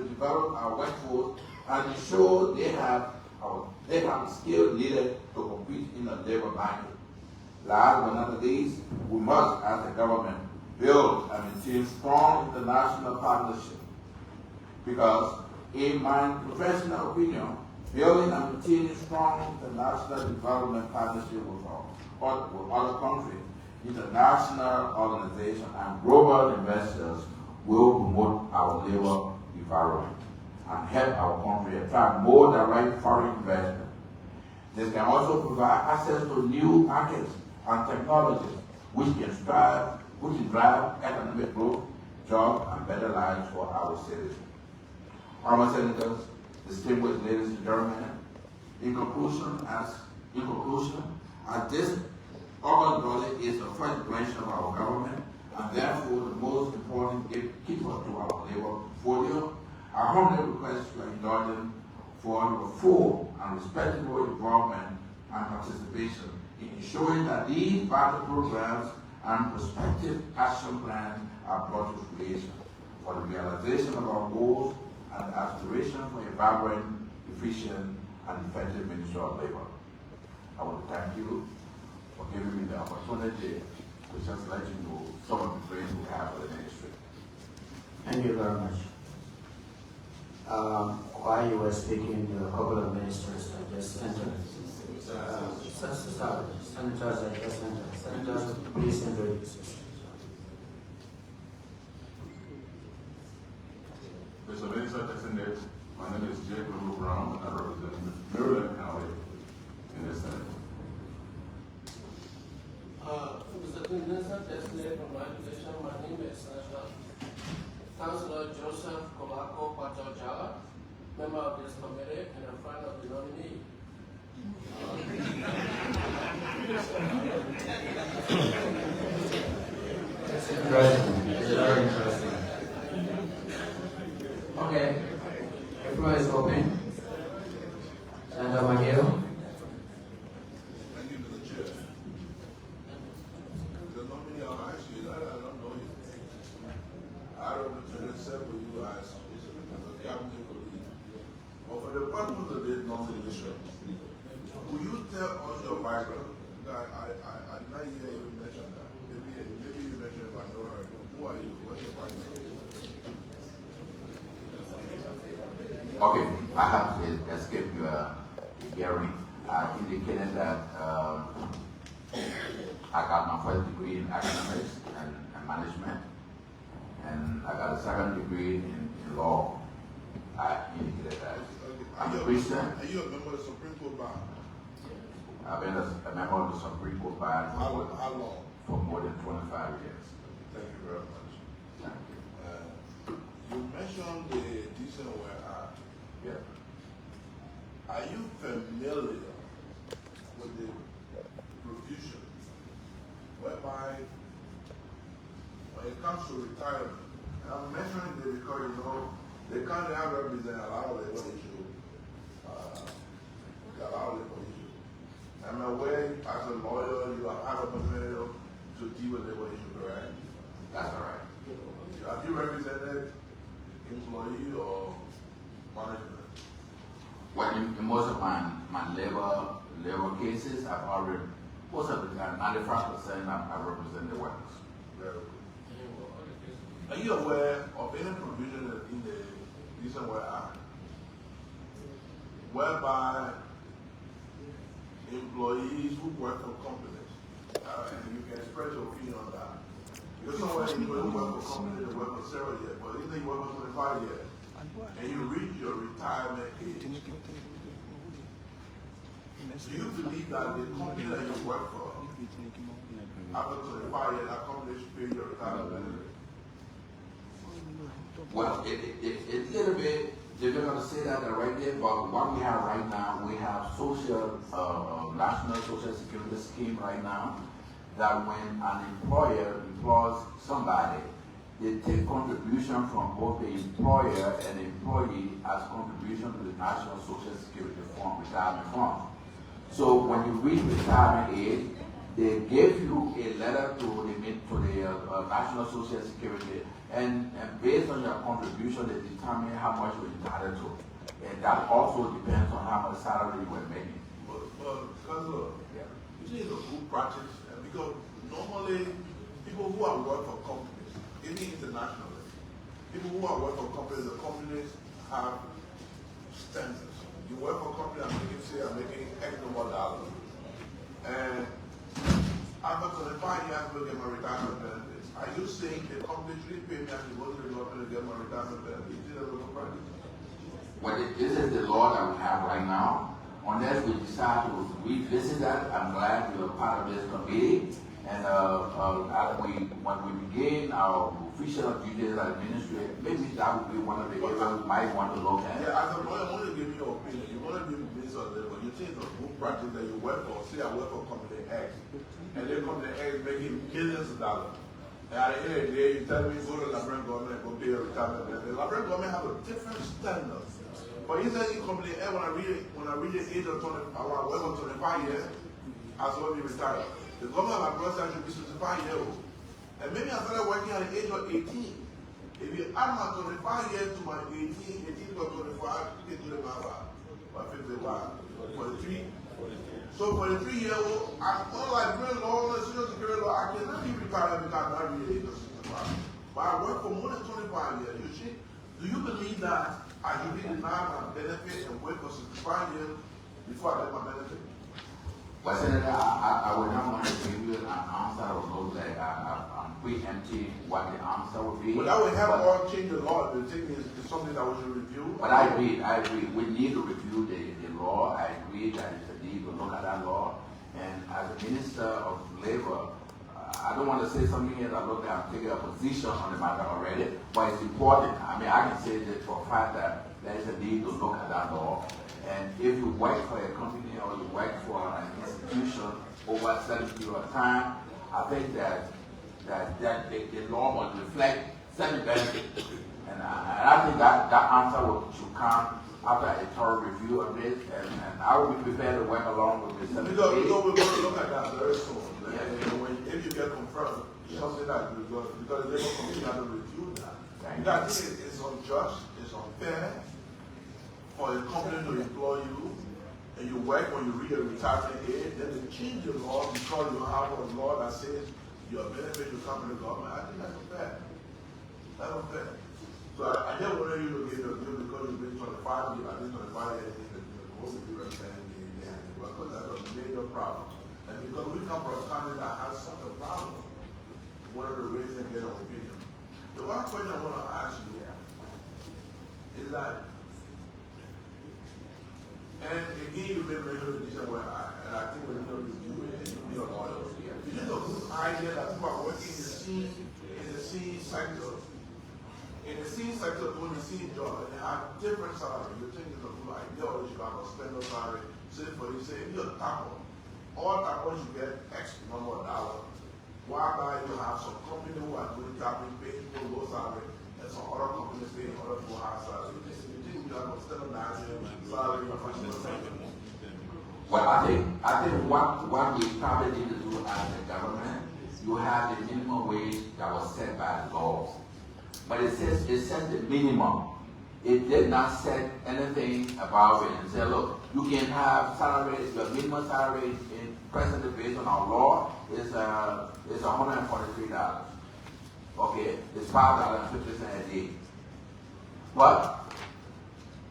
to develop our workforce and ensure they have the skilled leaders to compete in the labor market. Last but not least, we must, as a government, build and maintain strong international partnerships. Because, in my professional opinion, building and maintaining strong international development partnerships with other countries, international organizations, and global investors will promote our labor environment and help our country attract more direct foreign investment. This can also provide access to new markets and technologies which can drive economic growth, jobs, and better lives for our citizens. Honorable Senators, distinguished ladies and gentlemen, in conclusion, as this urban body is the first branch of our government, and therefore the most important gatekeeper to our labor portfolio, I humbly request your indulgence for your full and respectable involvement and participation in ensuring that these vital programs and prospective action plans are brought to fruition for the realization of our goals and aspiration for a vibrant, efficient, and effective Ministry of Labor. I want to thank you for giving me the opportunity to just let you know some of the dreams we have for the ministry. Thank you very much. While you were speaking, a couple of ministers that just entered. Senators that just entered. Senators, please introduce yourselves. Mr. Minister Designate, my name is Kruah, and I represent Maryland County in the Senate. Mr. Minister Designate, congratulations. My name is Councilor Joseph Kolako Patojala, member of this committee and a friend of the nominee. That's interesting. It's very interesting. Okay, the floor is open. Senator McGill. Thank you, Mr. Chair. The nominee, actually, I don't know you. I represent several you as a cabinet colleague. But for the purpose of this nomination, will you tell us your background? I did not hear you mention that. Maybe you mentioned it, but I don't know. Who are you? What's your background? Okay, I have to escape your hearing. I indicated that I got my first degree in economics and management, and I got a second degree in law. I indicated that. I'm a Christian. Are you a member of the Supreme Court Bar? I've been a member of the Supreme Court Bar How long? for more than 25 years. Thank you very much. Thank you. You mentioned the Decent Wear Act. Yeah. Are you familiar with the provision whereby when it comes to retirement, and I'm mentioning this because you know they can't have represent a lot of labor issue, I'm aware as a lawyer you have a opportunity to deal with labor issue, correct? That's all right. Have you represented employee or management? Well, in most of my labor cases, I've already, most of the time, 95% I represent the workers. Very good. Are you aware of any provision in the Decent Wear Act whereby employees who work for companies, and you can express your opinion on that, because somewhere you work for companies that work for several years, but even you work for 25 years, and you reach your retirement age, do you believe that the company that you work for, after 25 years, that company should pay your retirement benefit? Well, it's a little bit difficult to say that right there, but what we have right now, we have national social security scheme right now, that when an employer employs somebody, they take contribution from both the employer and the employee as contribution to the National Social Security Fund, retirement fund. So when you reach retirement age, they gave you a letter to the National Social Security, and based on your contribution, they determine how much you're entitled to. And that also depends on how much salary you were making. But because you see, it's a good practice, because normally people who have worked for companies, even internationally, people who have worked for companies, the companies have standards. You work for a company, I'm making X number of dollars. And after 25 years, I will get my retirement benefits. Are you saying the company should pay me as you go to the government to get my retirement benefits? Is it a local practice? Well, this is the law that we have right now. Unless we decide to revisit that, I'm glad you're part of this committee. And when we begin our official duties as administrator, maybe that would be one of the areas we might want to look at. Yeah, as a lawyer, I want to give you your opinion. You want to give me based on that, but you think it's a good practice that you work for. Say I work for company X, and they company X making millions of dollars. And at the end of the day, you tell me go to the Liberian government and go pay your retirement benefit. The Liberian government have a different standard. But you say in company X, when I reach the age of 20, I want to work for 25 years, I will be retired. The government of my brother should be 65 years old. And maybe I started working at the age of 18. If you add my 25 years to my 18 to 25, you can do the math by 55, 43. So for the 3-year-old, I'm unlike real law, social security law, I cannot be retired because I'm not really age of 65. But I work for more than 25 years. Do you believe that I should be denied my benefit and wait for 65 years before I get my benefit? But Senator, I would not want to give you an answer or no, like I'm preempting what the answer would be. But that would help all change the law. The thing is something that we should review. But I agree. We need to review the law. I agree that it's a need to look at that law. And as a Minister of Labor, I don't want to say something here that look like I'm taking a position on the matter already, but it's important. I mean, I can say that for a fact that there is a need to look at that law. And if you work for a company or you work for an institution over a certain period of time, I think that the law must reflect certain benefits. And I think that answer should come after a thorough review of this, and I will be prepared to work along with the Senate. Because we're going to look at that very soon. Yeah. If you get confirmed, something that you go, because the Labor Committee has to review that. Because I think it's unjust, it's unfair for a company to employ you, and you work when you reach a retirement age, then they change the law because you have a law that says your benefit will come to the government. I think that's unfair. That's unfair. So I just wanted you to give your view because you've been 25 years, I think 25 years, most of you represent because that's a major problem. And because we come from a country that has such a problem, we wanted to raise and get an opinion. The one question I want to ask you is that, and again, you've been mentioning the decision where and I think we're going to review it and you'll be a lawyer. Is it a good idea that people are working in the scene sector? In the scene sector, doing the scene job, and they have different salaries. You think it's a good idea, or you should have a standard salary. Say for you, say if you're a taco, all tacos you get X number of dollars. Whereby you have some company who are doing tapping, paying people low salary, and some other companies paying other people high salary. You think you have a standardized salary for Well, I think what we probably need to do as a government, you have the minimum wage that was set by the laws. But it says the minimum. It did not set anything about it and say, look, you can have salary, your minimum salary in presently based on our law is $143. Okay, it's $5.50 a day. But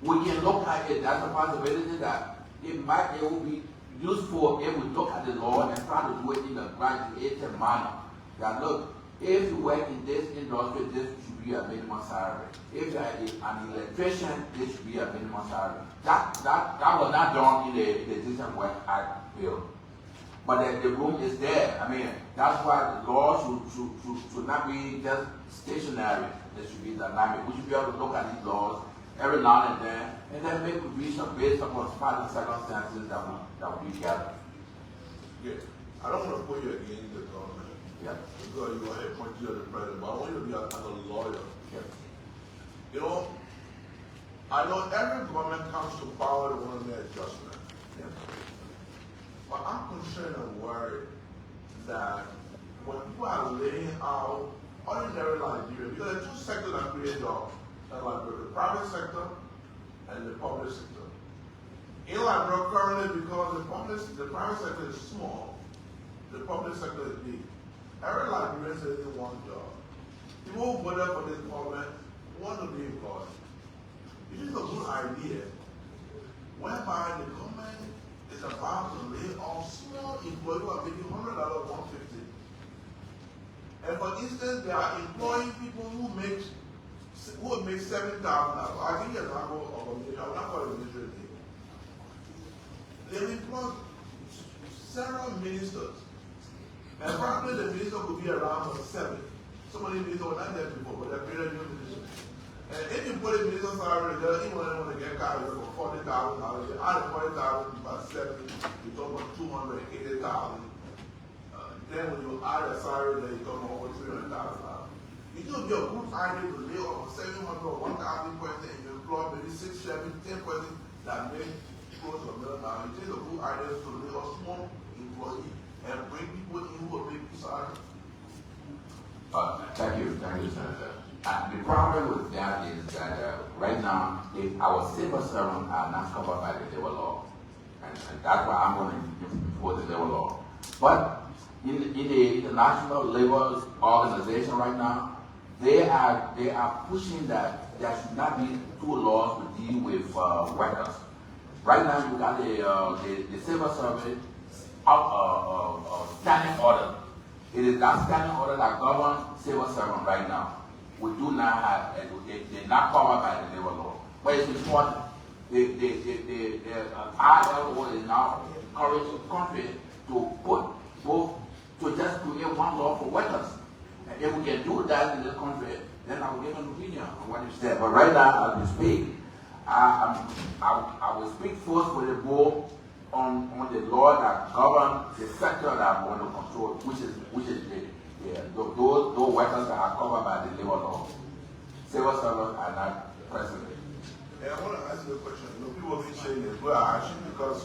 we can look at it as a possibility that it will be useful if we look at the law and try to do it in a graduated manner. That look, if you work in this industry, this should be a minimum salary. If you are an electrician, this should be a minimum salary. That was not done in the Decision Work Act bill. But the room is there. I mean, that's why the law should not be just stationary. There should be dynamic. We should be able to look at these laws every now and then make revision based upon special circumstances that we gather. Yeah. I don't want to put you against the government. Yeah. Because you are appointed as the president, but I want you to be as a lawyer. Yeah. You know, I know every government comes to power to want to make adjustments. Yeah. But I'm concerned and worried that when people are laying out ordinary Nigerians, because there are two sectors that create jobs, like the private sector and the public sector. In Liberia currently, because the private sector is small, the public sector is big. Every Liberian says they want a job. People who voted for this government want to be employed. It is a good idea whereby the government is about to lay off small employees who are making $100, $150. And for instance, they are employing people who make $7,000. I think it's not of a ministry. I will not call it a ministry thing. They employ several ministers. And probably the minister could be around for 7. Somebody minister was not there before, but they're creating new minister. And if you put a minister salary together, even when they want to get cars for $40,000, you add $40,000 about 7, you talk about $280,000. Then when you add a salary, then you talk about over $300,000. It would be a good idea to lay off 700 or 1,000 person and you employ maybe 6, 7, 10 person that make close to $1 million. It is a good idea to lay off small employees and bring people in who will make salary. Thank you, Senator. The problem with that is that right now, our civil servants are not covered by the labor law. And that's why I'm going to before the labor law. But in the International Labor Organization right now, they are pushing that there should not be 2 laws to deal with workers. Right now, you got the civil service standing order. It is that standing order that governs civil servants right now. We do not have, they're not covered by the labor law. But it's important. The ILO is now encouraging the country to put both, to just create one law for workers. And if we can do that in the country, then I will give an opinion on what you said. But right now, as we speak, I will speak first with the board on the law that governs the sector that I want to control, which is those workers that are covered by the labor law. Civil servants are not present. Yeah, I want to ask you a question. You know, people have been saying this, but I actually, because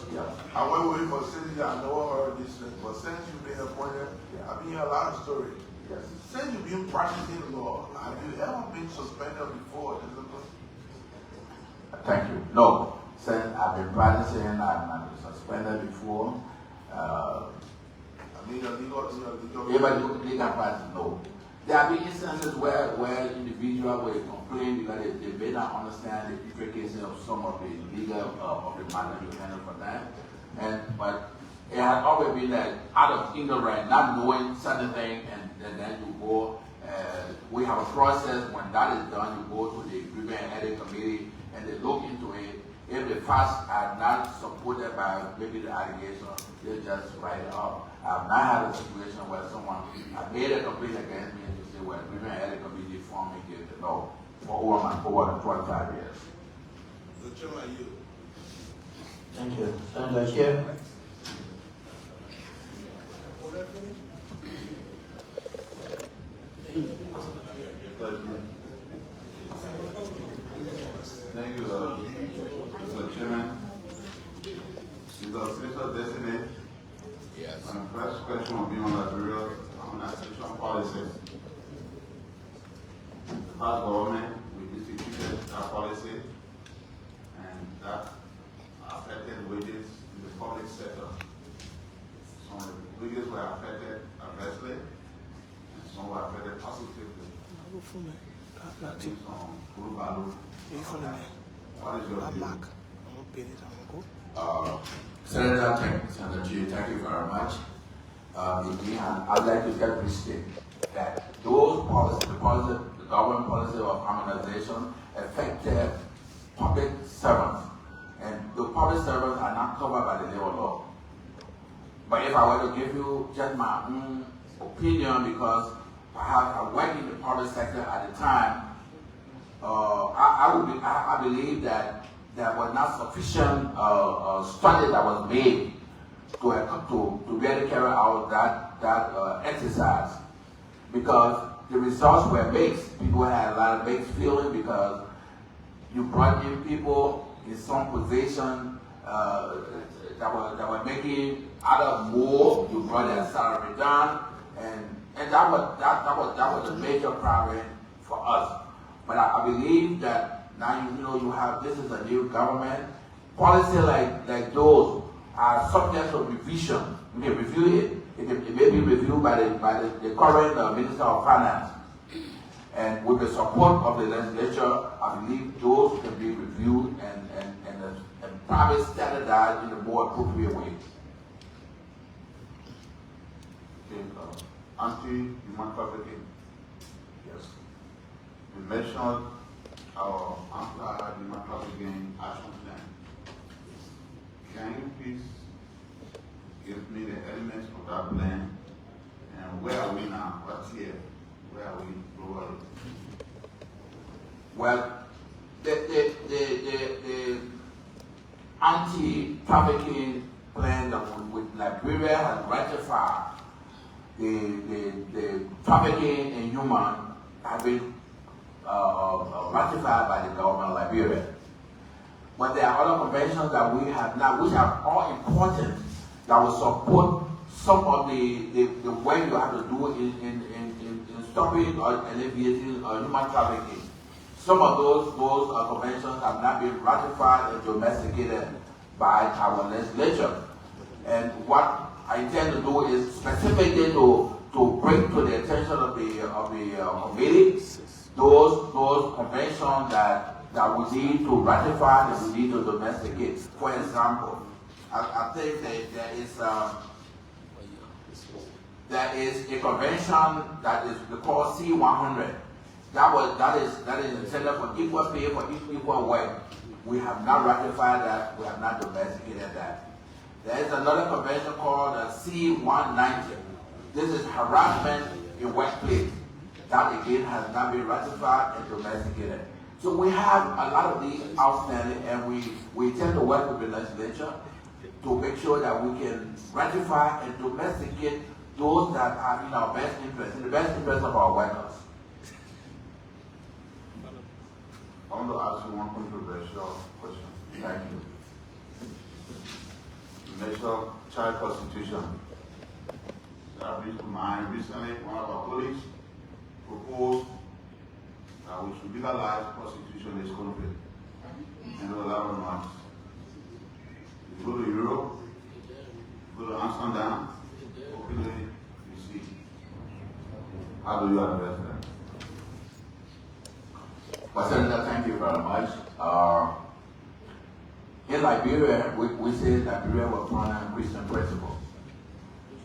I went away for Cindy, I never heard this thing, but since you've been appointed, I've been hearing a lot of stories. Yes. Since you've been practicing law, have you ever been suspended before? Thank you. No, since I've been practicing, I've not been suspended before. Legal practice, no. There have been instances where individuals will complain because they may not understand the implications of some of the legal of the matter you handle for them. But it has always been that out of ignorance, not knowing certain things, and then you go. We have a process. When that is done, you go to the Agreement and Ethics Committee, and they look into it. If the facts are not supported by maybe the allegation, they just write it up. I've not had a situation where someone made a complaint against me and say, well, we had a committee form and give the law for over 25 years. The chairman, you. Thank you. Senator Chair. Thank you, Mr. Chairman. Mr. Designate. Yes. My first question will be on Liberia administration policy. The past government, we instituted that policy, and that affected wages in the public sector. Some of the wages were affected adversely, and some were affected positively. Kruah. What is your view? Senator Chief, thank you very much. I'd like to get this state that those policies, the government policy of harmonization affected public servants, and the public servants are not covered by the labor law. But if I were to give you just my own opinion, because perhaps I worked in the public sector at the time, I believe that there was not sufficient study that was made to really carry out that exercise, because the results were mixed. People had a lot of mixed feeling because you brought in people in some position that were making either more to bring their salary down, and that was a major problem for us. But I believe that now you have, this is a new government. Policy like those are subject to revision. We can review it. It may be reviewed by the current Minister of Finance. And with the support of the legislature, I believe those can be reviewed and probably standardized in a more appropriate way. Okay, anti-human trafficking. Yes. We mentioned our anti-human trafficking action plan. Can you please give me the elements of that plan and where are we now? What's here? Where are we globally? Well, the anti-trafficking plan that with Liberia has ratified the trafficking in human have been ratified by the government of Liberia. But there are other conventions that we have now, which are all important, that will support some of the way you have to do in stopping or alleviating human trafficking. Some of those conventions have not been ratified and domesticated by our legislature. And what I intend to do is specifically to bring to the attention of the committee those conventions that we need to ratify and we need to domesticate. For example, I think that there is a convention that is called C100. That is intended for equal pay for equal work. We have not ratified that. We have not domesticated that. There is another convention called C190. This is harassment in workplace. That again has not been ratified and domesticated. So we have a lot of these outstanding, and we tend to work with the legislature to make sure that we can ratify and domesticate those that are in our best interest, in the best interest of our workers. I want to ask you one controversial question. Thank you. You mentioned child prostitution. That brings to mind recently one of our colleagues proposed that we should legalize prostitution in this country. And there were a lot of remarks. You go to Europe, you go to Amsterdam, openly you see. How do you address that? Well, Senator, thank you very much. In Liberia, we say Liberia was born on Christian principles.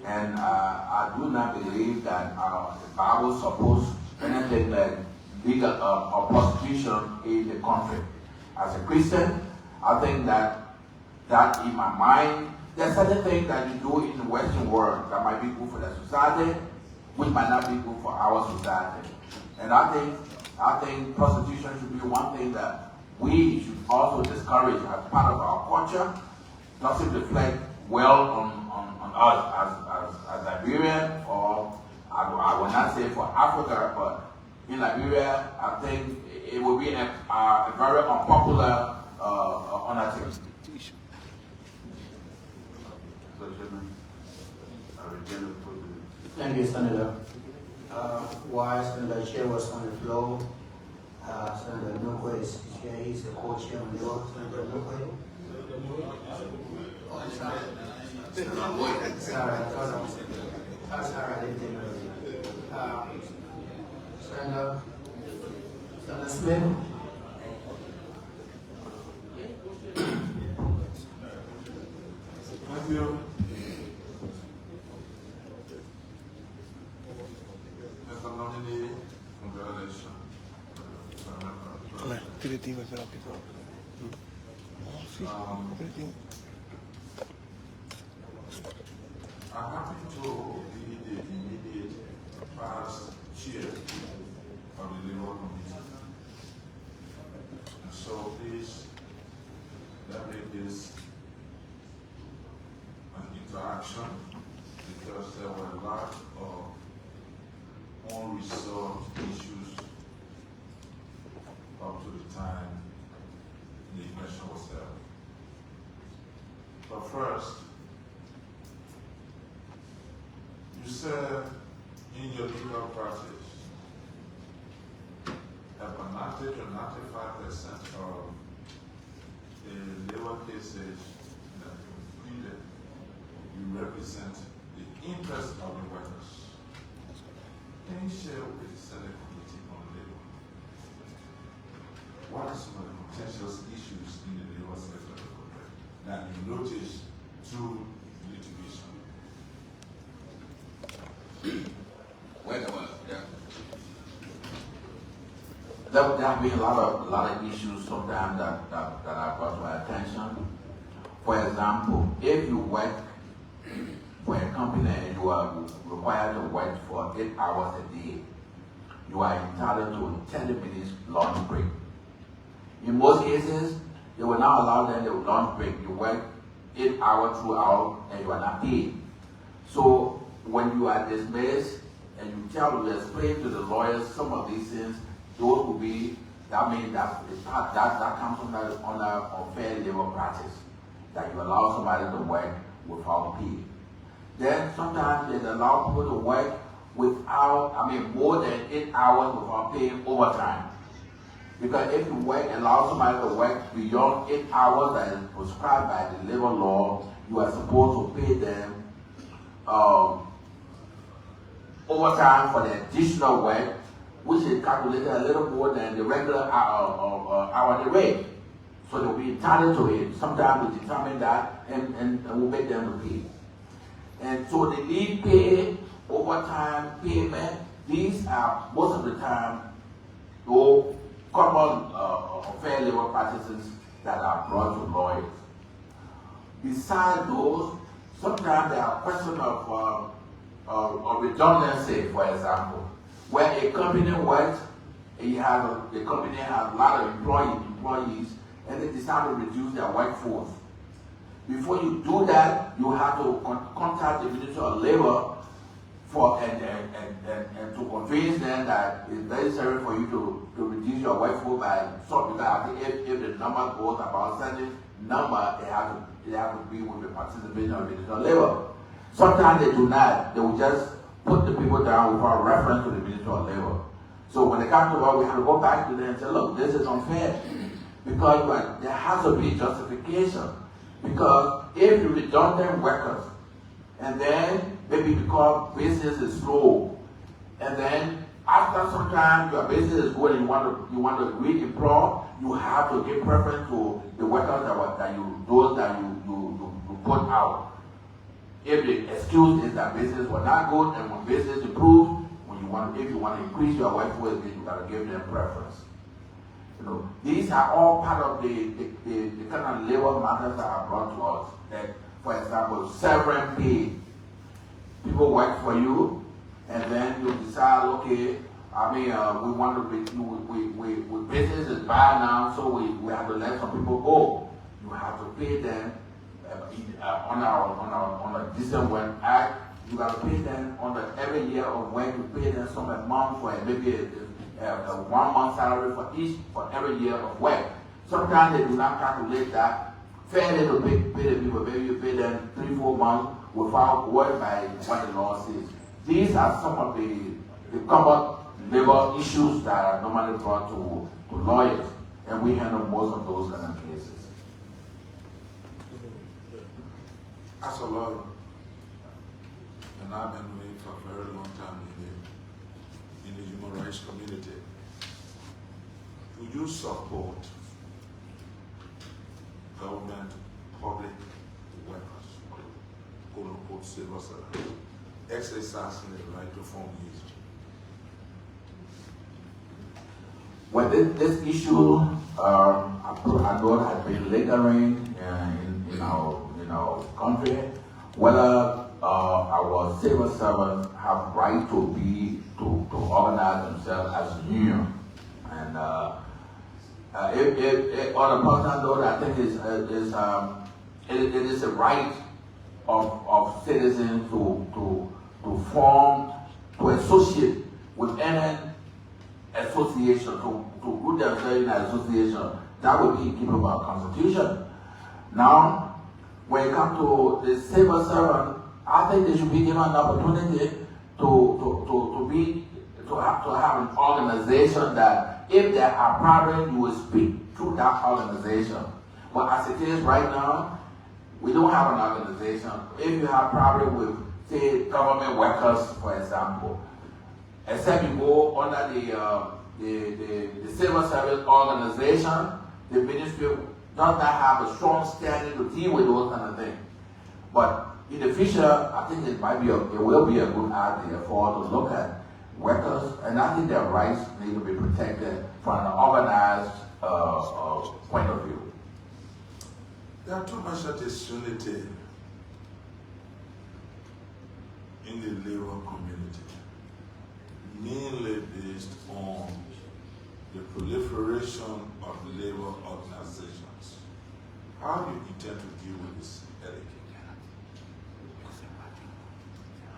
And I do not believe that the Bible supports anything like legal or prostitution in the country. As a Christian, I think that in my mind, there's certain things that you do in the Western world that might be good for the society, which might not be good for our society. And I think prostitution should be one thing that we should also discourage as part of our culture. Doesn't reflect well on us as Liberian, or I will not say for Africa, but in Liberia, I think it will be a very unpopular undertaking. Thank you, Senator. While Senator Chair was on the floor, Senator Nukwe is here. He's the co-chair on the board. Senator Nukwe. Sorry, I thought I was sorry, I didn't think of it. Senator Smith. Thank you. Mr. Nominee, congratulations. I'm happy to be the immediate past chair of the Labour Committee. And so please, let me make this an interaction, because there were a lot of unresolved issues up to the time the election was held. But first, you said in your legal practice, about 90 to 95% of the labor cases that you pleaded, you represent the interest of the workers. Can you share with the Senate Committee on Labor? What are some of the potential issues in the labor sector that you notice through litigation? There have been a lot of issues sometimes that are brought to my attention. For example, if you work for a company and you are required to work for 8 hours a day, you are entitled to 30 minutes lunch break. In most cases, they will not allow them the lunch break. You work 8 hours throughout and you are not paid. So when you are dismissed and you explain to the lawyers some of these things, those will be, that means that comes under unfair labor practice, that you allow somebody to work without pay. Then sometimes they allow people to work without, more than 8 hours without paying overtime. Because if you allow somebody to work beyond 8 hours that is prescribed by the labor law, you are supposed to pay them overtime for the additional work, which is calculated a little more than the regular hourly rate. So they'll be entitled to it. Sometimes we determine that and we'll make them pay. And so the lead pay, overtime payment, these are most of the time common unfair labor practices that are brought to lawyers. Besides those, sometimes there are questions of redundancy, for example, where a company works, the company has a lot of employees, and they decide to reduce their workforce. Before you do that, you have to contact the Ministry of Labor and to convince them that it's necessary for you to reduce your workforce by so, because if the number goes about a certain number, they have to be with the participation of the Ministry of Labor. Sometimes they do not. They will just put the people down without reference to the Ministry of Labor. So when they come to us, we have to go back to them and say, look, this is unfair. Because there has to be justification. Because if you redundant workers, and then maybe because business is slow, and then after some time your business is good and you want to re-employ, you have to give preference to the workers that you put out. If the excuse is that business was not good, and when business improves, if you want to increase your workforce, then you got to give them preference. These are all part of the kind of labor matters that are brought to us. That, for example, severance pay. People work for you, and then you decide, okay, we want to business is bad now, so we have to let some people go. You have to pay them on a decent work act. You got to pay them every year of work. You pay them some amount for maybe a 1 month salary for every year of work. Sometimes they do not calculate that fairly to pay the people. Maybe you pay them 3-4 months without going by what the law says. These are some of the common labor issues that are normally brought to lawyers, and we handle most of those kind of cases. As a lawyer, and I've been doing it for a very long time in the human rights community, do you support government public workers, quote unquote civil servants, exercising the right to form music? Well, this issue, I know has been lingering in our country, whether our civil servants have right to organize themselves as a union. And on a personal note, I think it is a right of citizens to form, to associate with any association, to root themselves in an association. That would be keeping our constitution. Now, when it comes to the civil servant, I think they should be given an opportunity to have an organization that if there are problems, you will speak through that organization. But as it is right now, we don't have an organization. If you have problem with, say, government workers, for example, except you go under the civil service organization, the ministry does not have a strong standing to deal with those kind of things. But in the future, I think it will be a good idea for us to look at workers, and I think their rights need to be protected from an organized point of view. There are too much disunity in the labor community, mainly based on the proliferation of the labor organizations. How do you intend to deal with this headache?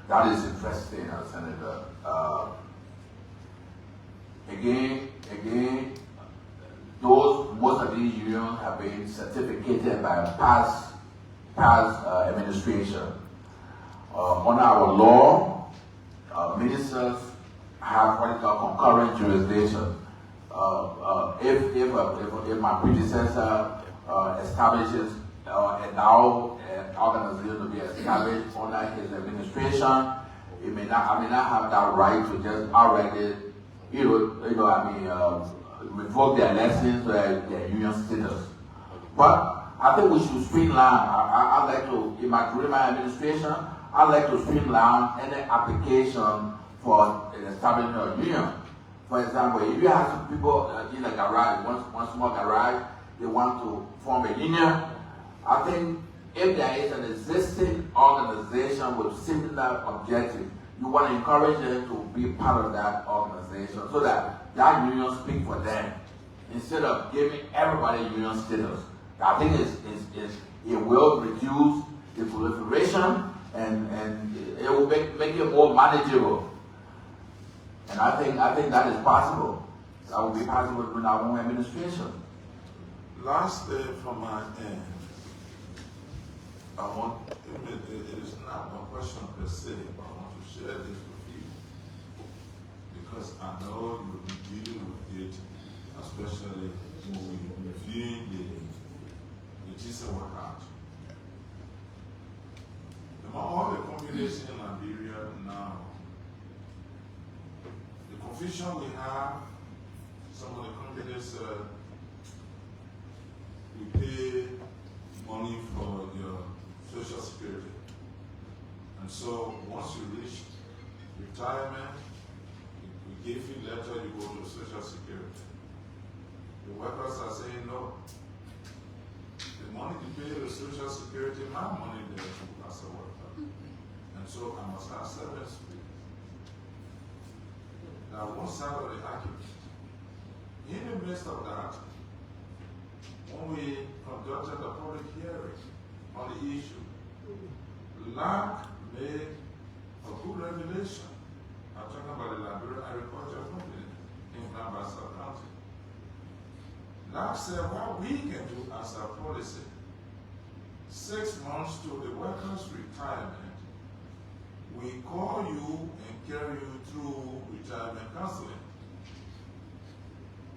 That is interesting, Senator. Again, most of these unions have been certificated by past administration. Under our law, ministers have what is called concurrent jurisdiction. If my predecessor establishes allow an organization to be established under his administration, I may not have that right to just outright revoke their license or their union status. But I think we should streamline. I'd like to, during my administration, I'd like to streamline any application for an establishment of a union. For example, if you have some people in a garage, one small garage, they want to form a union, I think if there is an existing organization with similar objectives, you want to encourage them to be part of that organization so that that union speaks for them instead of giving everybody union status. I think it will reduce the proliferation and it will make it more manageable. And I think that is possible. That will be possible with our own administration. Lastly, from my end, it is not a question per se, but I want to share this with you because I know you'll be dealing with it, especially when we review the GISA workout. Among all the combinations in Liberia now, the confusion we have, some of the companies we pay money for your Social Security. And so once you reach retirement, we give you a letter, you go to Social Security. The workers are saying no. The money you pay to Social Security, my money there as a worker. And so I must have service fee. Now one side of the argument. In the midst of that, when we conducted a public hearing on the issue, LAC made a good revelation. I'm talking about the Liberia Agriculture Company in Glambassa County. LAC said what we can do as a policy, 6 months to the worker's retirement, we call you and carry you through retirement counseling,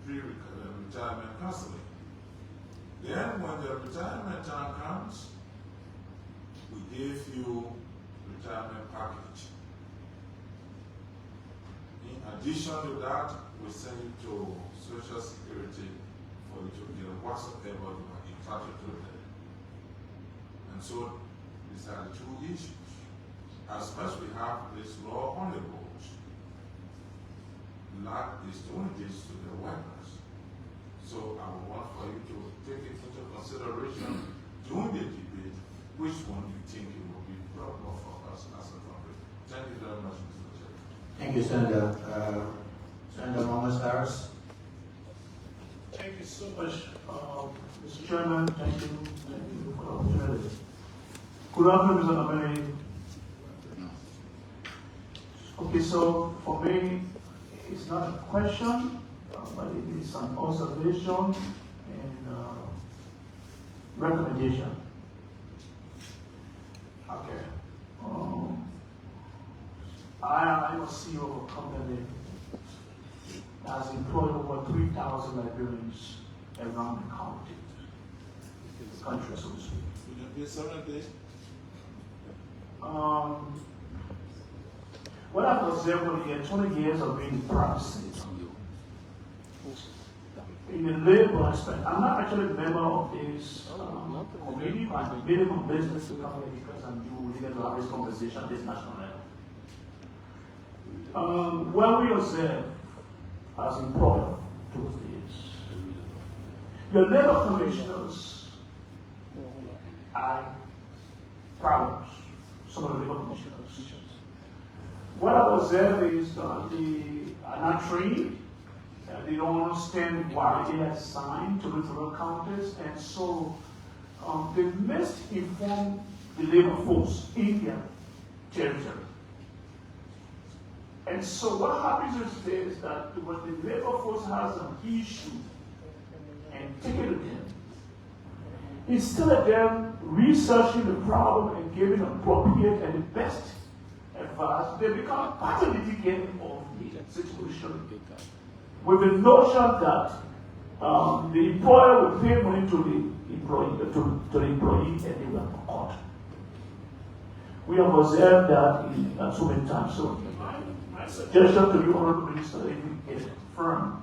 pre-retirement counseling. Then when the retirement time comes, we give you retirement package. In addition to that, we send you to Social Security for you to get whatsoever you are entitled to there. And so these are the two issues. As much we have this law on the books, LAC is doing this to the workers. So I would want for you to take it into consideration during the debate, which one you think it will be proper for us as a country. Thank you very much, Mr. Chair. Thank you, Senator. Senator Thomas Harris. Thank you so much, Mr. Chairman. Thank you for the opportunity. Good afternoon, Mr. Ameri. Okay, so for me, it's not a question, but it is an observation and recommendation. a CEO of a company that has employed over 3,000 librarians around the country, so to speak. Will you be 70? What I've observed over the 20 years of being in private sector, in the labor aspect, I'm not actually a member of this committee, but I'm minimum business to company because I'm due legal to have this conversation at this national level. When we observe as employer those days, your labor commissioners are problems, some of the labor commissioners. What I observe is they are not trained, they don't understand why they are assigned to referral counters, and so they misinform the labor force in their territory. And so what happens is that when the labor force has an issue and take it to them, instead of them researching the problem and giving appropriate and the best advice, they become part of the litigant of the situation with the notion that the employer will pay money to the employee and they will have court. We have observed that so many times. So my suggestion to you, Honorable Minister, if you get it confirmed,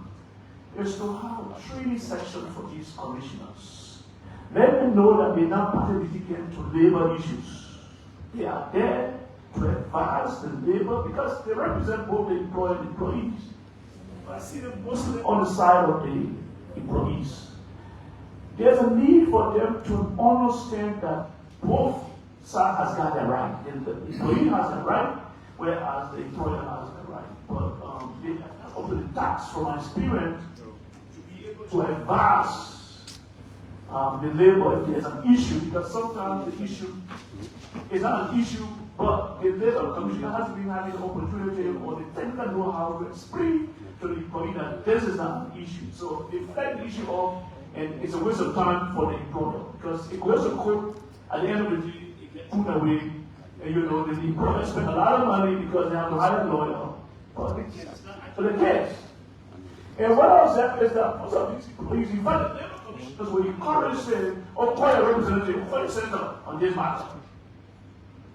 is to have a training section for these commissioners. Let them know that they're not participant to labor issues. They are there to advise the labor because they represent both the employer and employees. But I see them mostly on the side of the employees. There's a need for them to understand that both sides has got their right. The employee has a right, whereas the employer has a right. But they have also the tax from my experience to be able to advise the labor if there's an issue, because sometimes the issue is not an issue, but the labor commissioner has been having the opportunity or the technical know-how to explain to the employee that this is not an issue. So they flag the issue off, and it's a waste of time for the employer because it goes to court. At the end of the day, it gets put away, and the employer spend a lot of money because they have to hire a lawyer, but it's not actually the case. And what I observe is that most of these employees, in fact, the labor commissioners will encourage saying, "Call a representative, call a senator on this matter."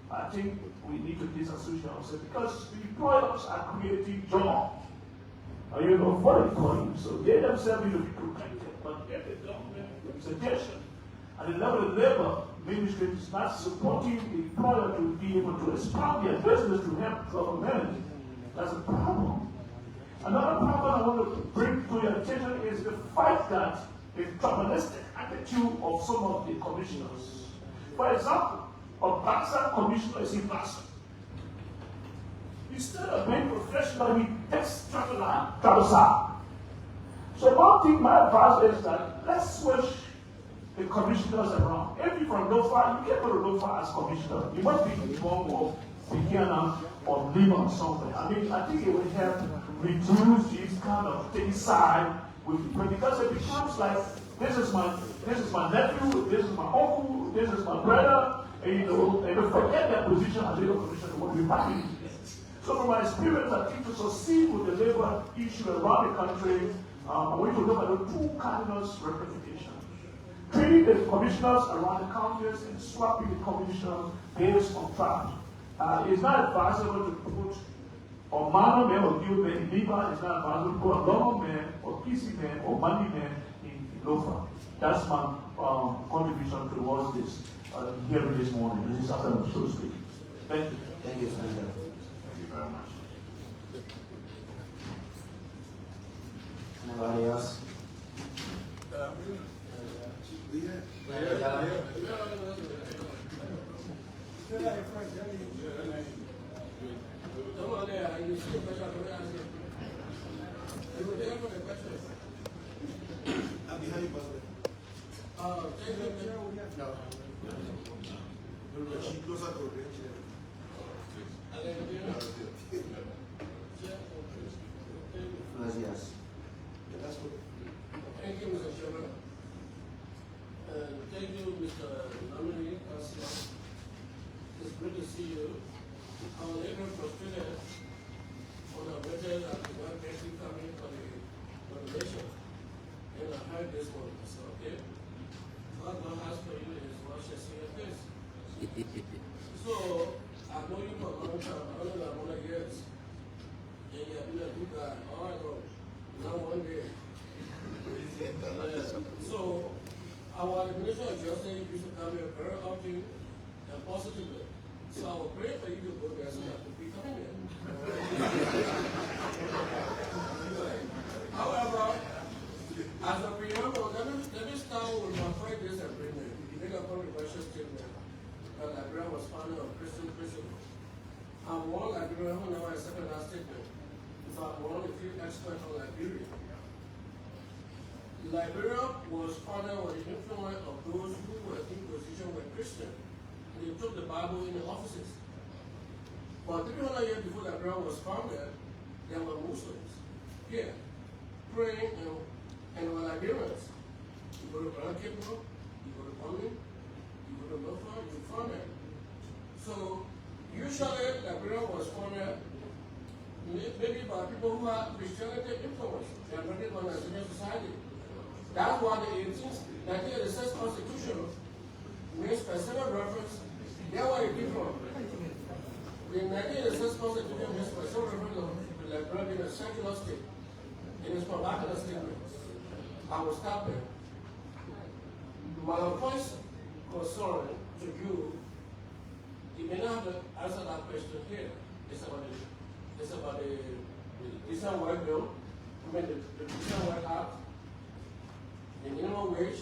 I think we need to disassociate ourselves because the employers are creating jobs, for the employees, so they themselves need to be protected. But if the government representation at the level of labor ministry is not supporting the employer to be able to expand their business to help government, that's a problem. Another problem I want to bring to your attention is the fact that the tribalistic attitude of some of the commissioners. For example, a Basa commissioner is in Basa. Instead of being professional, he takes travel side. So one thing, my advice is that let's switch the commissioners around. If you're from Lofa, you can't go to Lofa as commissioner. You must be in form of Beginner or Lima or something. I think it would help reduce this kind of thing side with people, because it becomes like this is my nephew, this is my uncle, this is my brother, and they forget their position as labor commissioner what we practice. So from my experience, I think to succeed with the labor issue around the country, we should look at the two cardinals representation. Treating the commissioners around the counties and swapping the commissioners based on tribe. It's not advisable to put a minor man or guild man in Liba. It's not advisable to put a local man or PC man or money man in Lofa. That's my contribution towards this hearing this morning, this afternoon, so to speak. Thank you. Thank you, Senator. Thank you very much. Anybody else? Yes. Thank you, Mr. Chairman. Thank you, Mr. Nominee, Councilor. It's good to see you. Our labor frustrated when I waited at the one country coming for the nomination, and I heard this one. I said, okay, what God has for you is what shall see your face. So, I know you for a long time, I don't know how many years, and you have been a good guy. All I know, not one day. So, our administration of justice used to come here very often and positively. So I will pray for you to go there so that you be coming here. However, as a preamble, let me start with my first disagreement. You make a controversial statement that Liberia was founded on Christian principles. I'm one Liberian who never accepted that statement. In fact, one of the few experts on Liberia. Liberia was founded with the influence of those who were in position were Christian. They took the Bible in the offices. But 300 years before Liberia was founded, there were Muslims here praying and were Liberians. You go to Kruah, you go to Bami, you go to Lofa, you find it. So usually Liberia was founded maybe by people who had Christianity influence. They are not on Nigerian society. That's why the 1986 Constitution makes specific reference. There where it came from. The 1986 Constitution makes specific reference of Liberia being a secular state. It is provided a statement. I will stop there. My first concern to you, you may not have to answer that question here. It's about the Decent Work Bill, the Decent Work Act, the minimum wage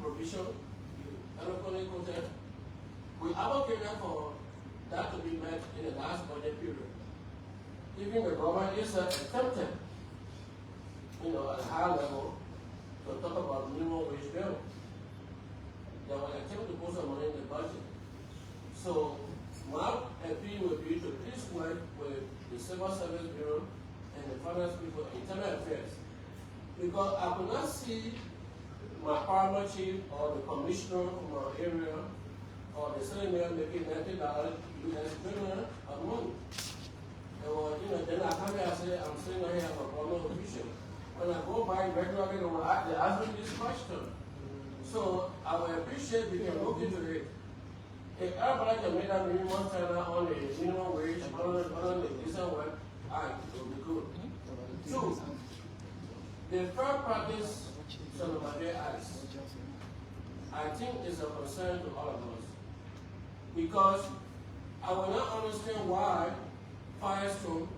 provision, electronic content. We advocated for that to be met in the last budget period. Even the government is attempted, at a high level, to talk about minimum wage bill. They will attempt to put some money in the budget. So my appeal would be to please work with the Civil Service Bureau and the Finance people in Internal Affairs. Because I could not see my farmer chief or the commissioner from our area or the senator making $90 US equivalent a month. And then I come here and say, I'm sitting here as a government official. When I go by regularly, they ask me this question. So I would appreciate if you can look into it. If everybody can make that minimum standard on the minimum wage, on the decent work, it will be good. Two, the fair practice Sonobade Act, I think is a concern to all of us. Because I will not understand why Firestone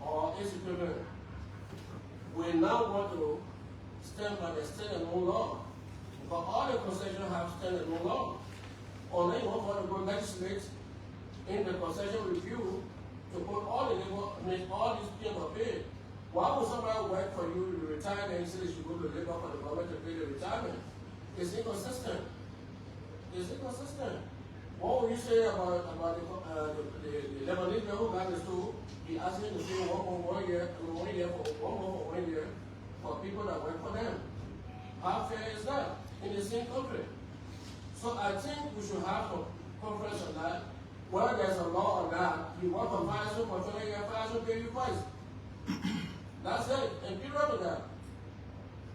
or its equivalent will now want to stand by the standalone law. But all the concessions have standalone law. Or they want to go legislate in the concession review to put all the labor, make all these people paid. Why would somebody work for you to retire and say they should go to labor for the government to pay the retirement? It's inconsistent. It's inconsistent. What would you say about the Lebanese who got the school? He asked me to pay one year for people that work for them. How fair is that in the same country? So I think we should have a conference on that. Where there's a law on that, you work for Firestone for 20 years, Firestone pay you twice. That's it, and be rid of that.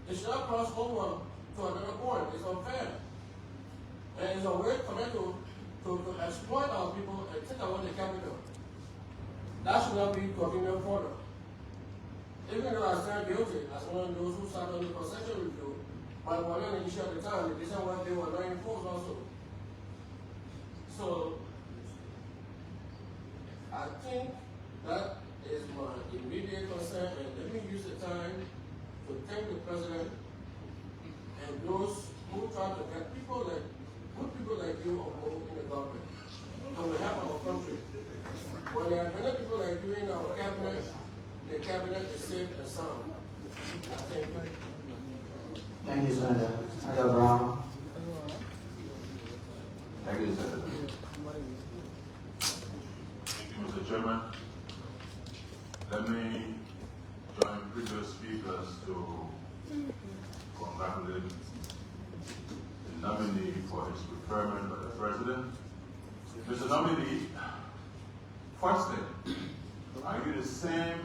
It should not cross over to another point. It's unfair. And it's a way for them to exploit our people and take away the capital. That should not be continued further. Even though I stand guilty as one of those who sat on the concession review, but one of the issue at the time, the decent work they were not enforced also. So I think that is my immediate concern, and let me use the time to thank the president and those who try to get good people like you on board in the government. And we have our country. When there are many people like you in our cabinet, the cabinet is safe and sound. Thank you. Thank you, Senator. Senator Brown. Thank you, Senator. Mr. Chairman, let me join previous speakers to congratulate the nominee for his preferment by the President. Mr. Nominee, first thing, Are you the same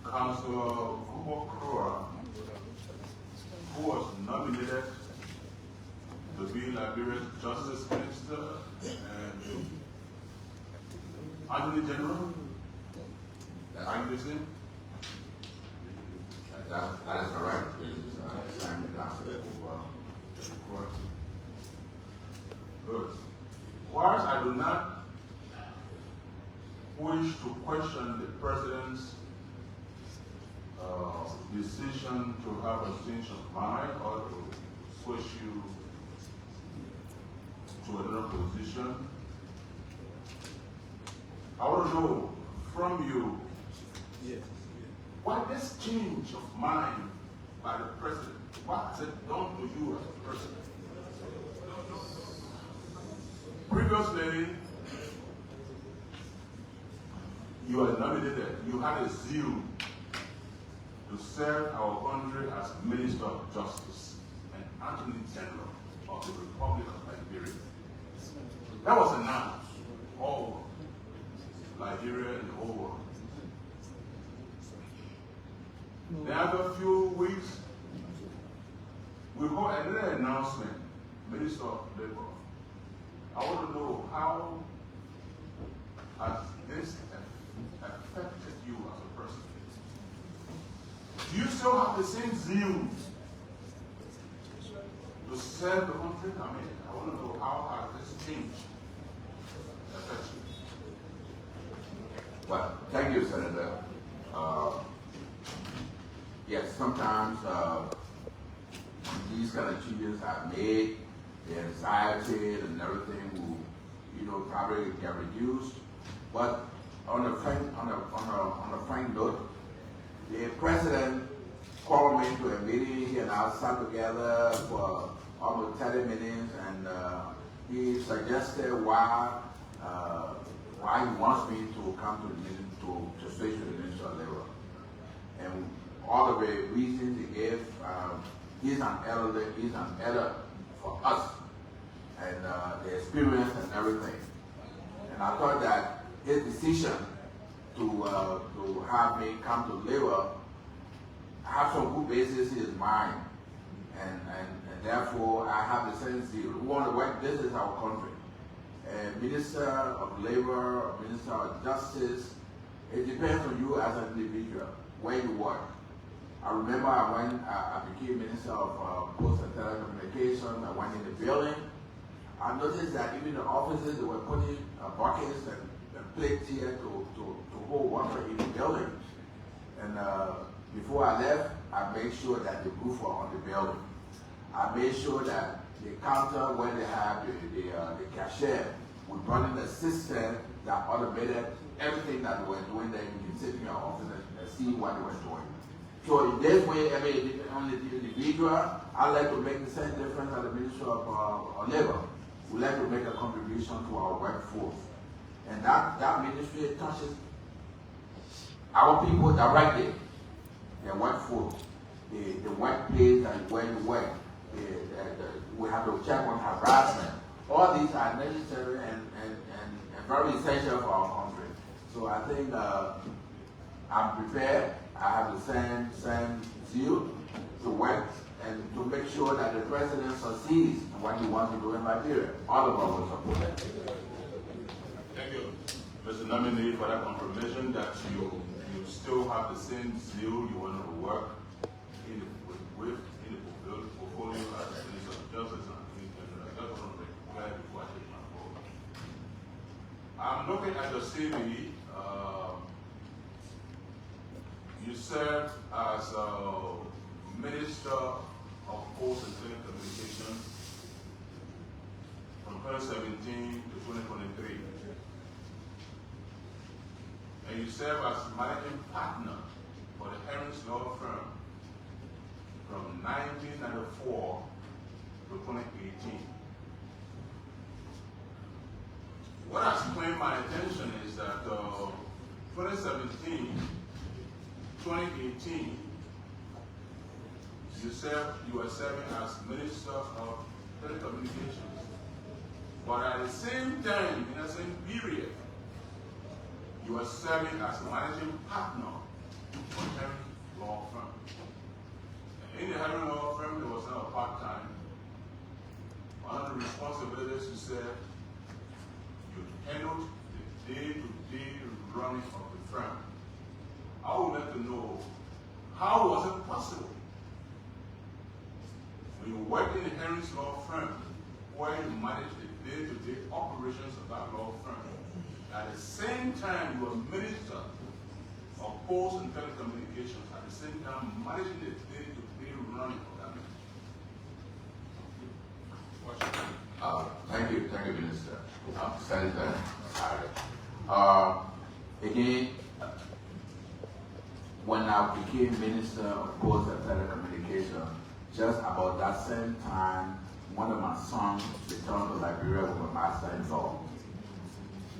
Councilor Kruah who was nominated to be Liberia's Justice Minister and Attorney General? Are you the same? That is correct. Simon Gossett. Good. Whilst I do not wish to question the President's decision to have a change of mind or to switch you to another position, I want to know from you, what this change of mind by the President, what has it done to you as a person? Previously, you were nominated, you had a zeal to serve our country as Minister of Justice and Attorney General of the Republic of Liberia. That was announced all over Liberia and the whole world. Then after a few weeks, we got another announcement, Minister of Labor. I want to know how has this affected you as a person? Do you still have the same zeal to serve the country? I mean, I want to know how has this changed affected you? Well, thank you, Senator. Yes, sometimes these kind of changes are made, the anxiety and everything will, probably get reduced. But on a frank note, the President called me to a meeting. He and I sat together for almost 30 minutes, and he suggested why he wants me to come to the meeting to switch to the Ministry of Labor. And all of the reasons he gave, he's an elder for us, and the experience and everything. And I thought that his decision to have me come to labor have some good basis in his mind, and therefore I have the same zeal. We want to work. This is our country. Minister of Labor, Minister of Justice, it depends on you as an individual, where you work. I remember when I became Minister of Post and Telecommunications, I went in the building. I noticed that even the offices, they were putting buckets and plates here to hold water in the building. And before I left, I made sure that the roof was on the building. I made sure that the counter where they have the cashier, we brought in a system that automated everything that they were doing there. You can sit in your office and see what they were doing. So in this way, I mean, on the individual, I like to make the same difference as the Ministry of Labor. We like to make a contribution to our workforce. And that ministry touches our people directly, their workforce, the workplace and where you work. We have to check on harassment. All these are necessary and very essential for our country. So I think I'm prepared. I have the same zeal to work and to make sure that the President succeeds in what he wants to do in Liberia. All of us will support that. Thank you, Mr. Nominee, for that confirmation that you still have the same zeal you want to work in the portfolio as the Minister of Justice and I just want to be clear before I take my vote. I'm looking at your CV. You served as Minister of Post and Telecommunications from 2017 to 2023. And you serve as managing partner for the Herring's Law Firm from 1994 to 2018. What has claimed my attention is that 2017, 2018, you were serving as Minister of Telecommunications. But at the same time, in the same period, you were serving as managing partner for Henry Law Firm. In the Henry Law Firm, there was not a part-time. One of the responsibilities you said, you handled the day-to-day running of the firm. I would like to know, how was it possible when you worked in the Henry's Law Firm, where you managed the day-to-day operations of that law firm, at the same time you were Minister of Posts and Telecommunications, at the same time managing the day-to-day running of that Thank you, Minister. Senator. Again, when I became Minister of Posts and Telecommunications, just about that same time, one of my sons returned to Liberia with a master in law.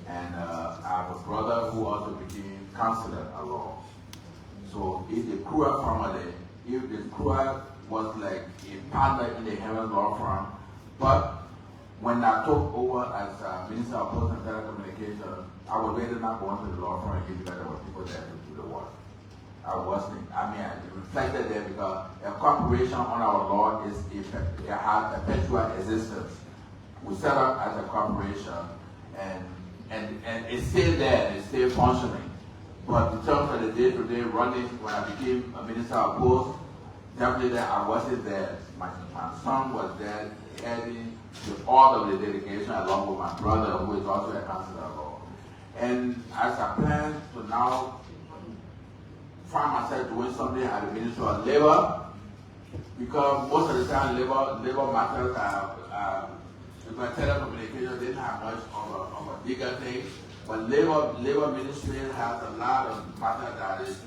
And I have a brother who also became counselor at law. So if the Kruah family, if the Kruah was like a partner in the Henry Law Firm, but when I took over as Minister of Posts and Telecommunications, I was really not going to the law firm again because there were people there to do the work. I wasn't. I mean, it reflected there because a corporation on our law has a perpetual existence. We set up as a corporation, and it's still there, it's still functioning. But in terms of the day-to-day running, when I became a Minister of Posts, definitely I wasn't there. My son was there, heading to all of the delegation along with my brother, who is also a counselor of law. And as I plan to now find myself doing something at the Ministry of Labor, because most of the time labor matters are because telecommunications didn't have much of a bigger thing, but labor ministry has a lot of matter that is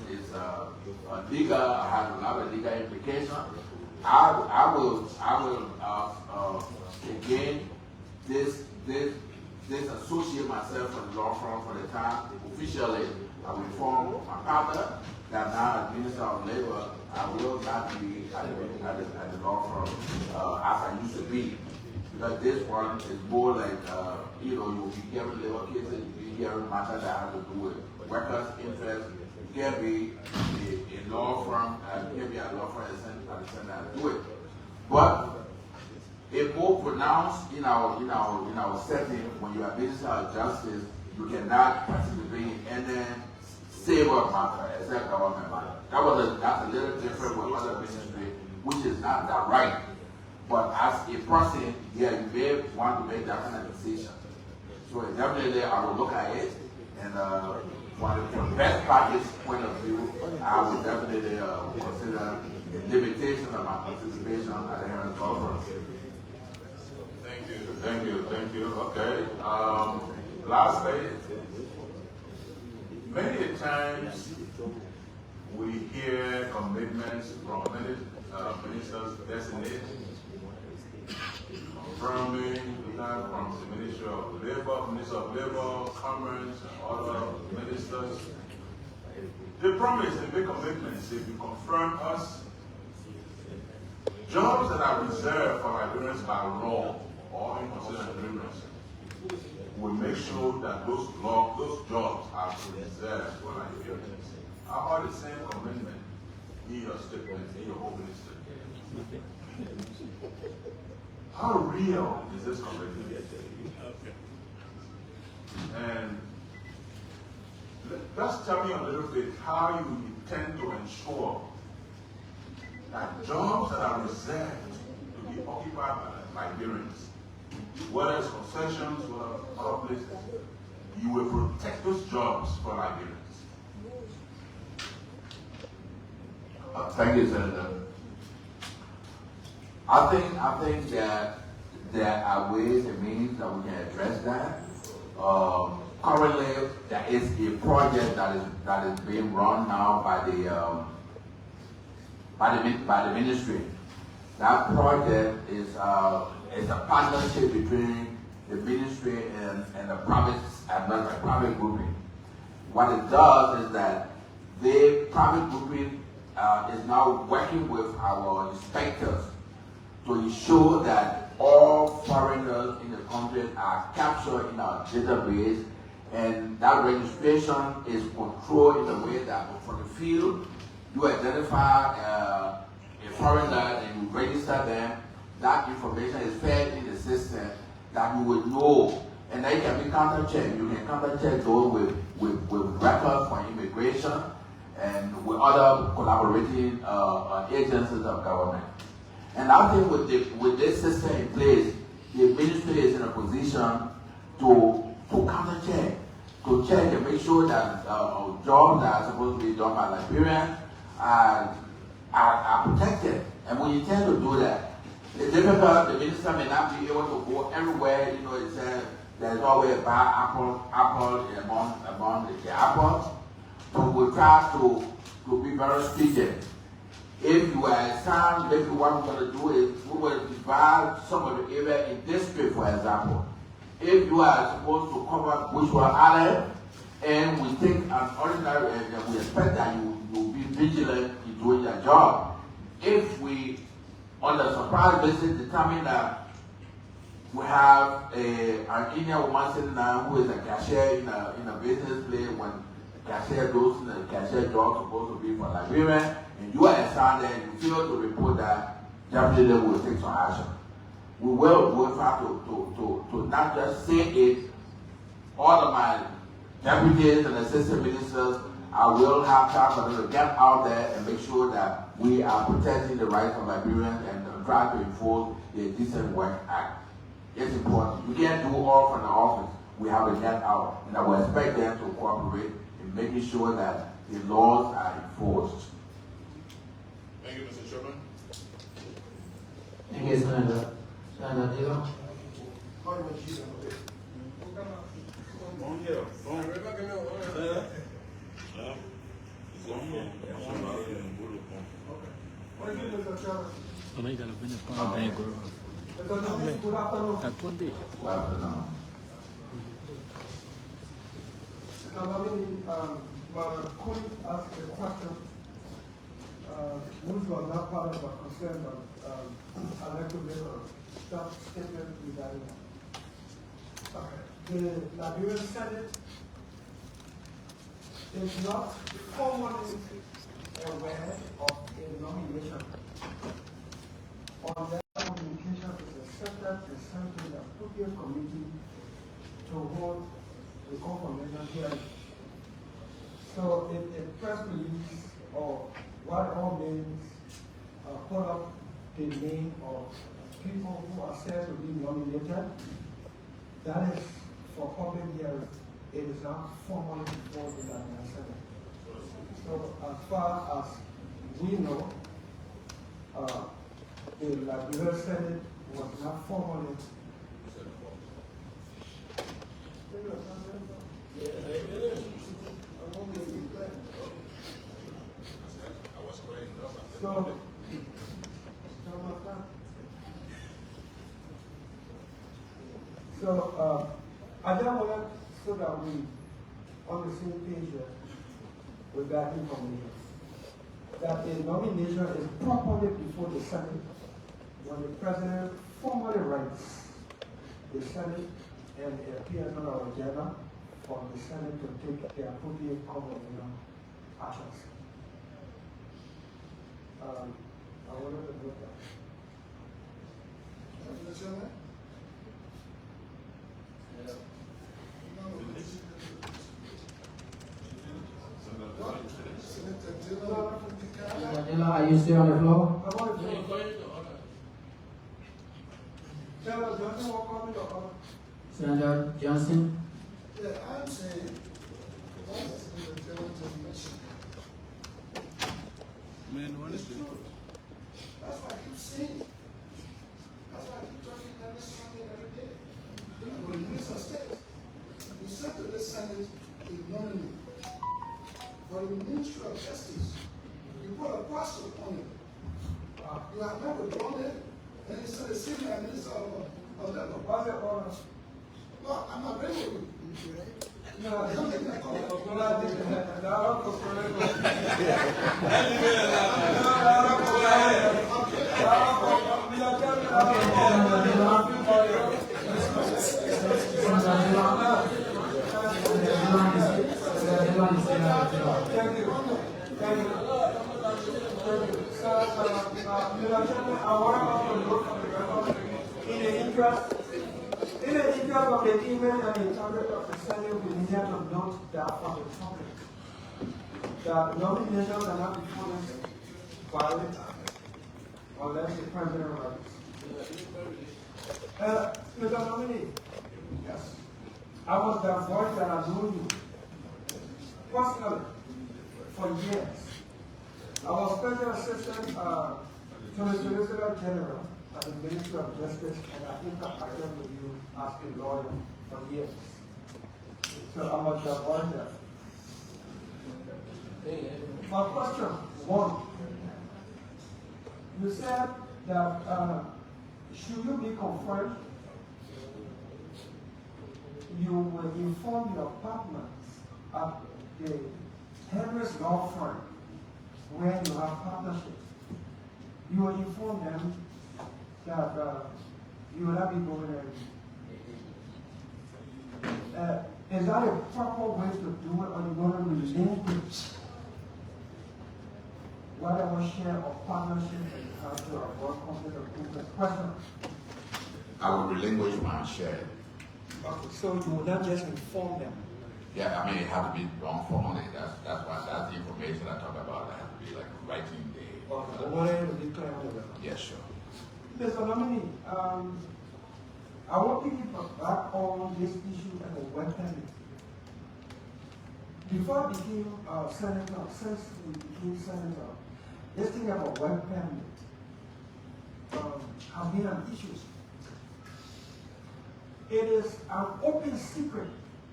legal, has a lot of legal implications. I will again disassociate myself from the law firm for the time. Officially, I will inform my partner that now as Minister of Labor, I will not be at the law firm as I used to be. Because this one is more like, you'll be hearing labor cases, you'll be hearing matters that have to do with workers' interests. You can be a law firm, and you can be a law firm at the center and do it. But it's more pronounced in our setting when you are Minister of Justice, you cannot participate in any civil matter except government matter. That's a little different with other ministry, which is not that right. But as a person, yeah, you may want to make that kind of decision. So definitely I will look at it, and from the best practice point of view, I would definitely consider the limitation of my participation at the Henry Law Firm. Thank you. Okay. Lastly, many times we hear commitments from many ministers designated, confirming that from the Minister of Labor, Commerce, and other ministers. They promise and make commitments if you confirm us. Jobs that are reserved for Liberians by law or in considered agreements, we make sure that those jobs are reserved for Liberians. How about the same commitment in your statement, in your opening statement? How real is this commitment? And just tell me a little bit how you intend to ensure that jobs that are reserved to be occupied by Liberians, whether it's concessions, whether it's other places, you will protect those jobs for Liberians. Thank you, Senator. I think that there are ways and means that we can address that. Currently, there is a project that is being run now by the ministry. That project is a partnership between the ministry and the private grouping. What it does is that the private grouping is now working with our inspectors to ensure that all foreigners in the country are captured in our database And that registration is controlled in a way that from the field, you identify a foreigner and you register them. That information is fed in the system that you will know. And then you can be counter-checked. You can counter-check those with records for immigration and with other collaborating agencies of government. And I think with this system in place, the ministry is in a position to counter-check, to check and make sure that jobs that are supposed to be done by Liberians are protected. And we intend to do that. It's difficult, the minister may not be able to go everywhere. It says there's always a bad apple among the apples. So we'll try to be very strategic. If you are assigned, maybe what we're going to do is we will divide some of the area in district, for example. If you are supposed to cover Bushwa Island, and we think an ordinary, we expect that you will be vigilant in doing your job. If we, on the surprise basis, determine that we have an Indian woman sitting down who is a cashier in a business place, when cashier goes in the cashier job supposed to be for Liberia, and you are assigned there and you fail to report that, definitely we will take some action. We will try to not just say it. All of my deputies and assistant ministers, I will have time for them to get out there and make sure that we are protecting the rights of Liberians and try to enforce the Decent Work Act. It's important. You can't do all from the office. We have to get out, and I will expect them to cooperate in making sure that the laws are enforced. Thank you, Mr. Chairman. Thank you, Senator. Senator Dillon. My colleague asked a question which was not part of our concern, but I'd like to make a short statement regarding that. The Liberian Senate is not formally aware of a nomination. On that communication is accepted and sent to the appropriate committee to hold the confirmation hearing. So if a press release or what all means put up the name of people who are said to be nominated, that is for public hearing. It is not formally before the Liberian Senate. So as far as we know, the Liberian Senate was not formally. So I just want so that we on the same page with that information. That the nomination is properly before the Senate when the President formally writes the Senate and it appears on our agenda for the Senate to take the appropriate governmental actions. I wanted to note that. Mr. Chairman? Senator Dillon, are you still on the floor? Senator Johnson? Yeah, I'm saying, what is the gentleman mentioned? It's true. That's why I keep saying. That's why I keep talking about this Sunday every day. When the minister states, we said to the Senate to nominate for the Ministry of Justice. You put a question on it. You have never drawn it, and you said the senior minister of labor. Why is it on? No, I'm not ready with you. No, I don't think that interest of the email and the target of the Senate, we need to note that for the public, that nomination cannot be put violent unless the president writes. Mr. Nominee, Yes. I was the voice that I knew you personally for years. I was special assistant to the Solicitor General at the Ministry of Justice, and I interacted with you as a lawyer for years. So I was the voice there. My question, one, you said that should you be confirmed, you will inform your partners at the Henry's law firm where you have partnership. You will inform them that you will not be going there. Is that a proper way to do it, or you want to relinquish whatever share of partnership that you have to avoid conflict of interest? Question. I will relinquish my share. Okay, so you will not just inform them. Yeah, I mean, it has to be done formally. That's why that's the information I talk about. It has to be like writing the. Okay, what are you declaring? Yes, sure. Mr. Nominee, I want to get back on this issue of the work permit. Before I became senator, since we became senator, this thing about work permit has been an issue. It is an open secret,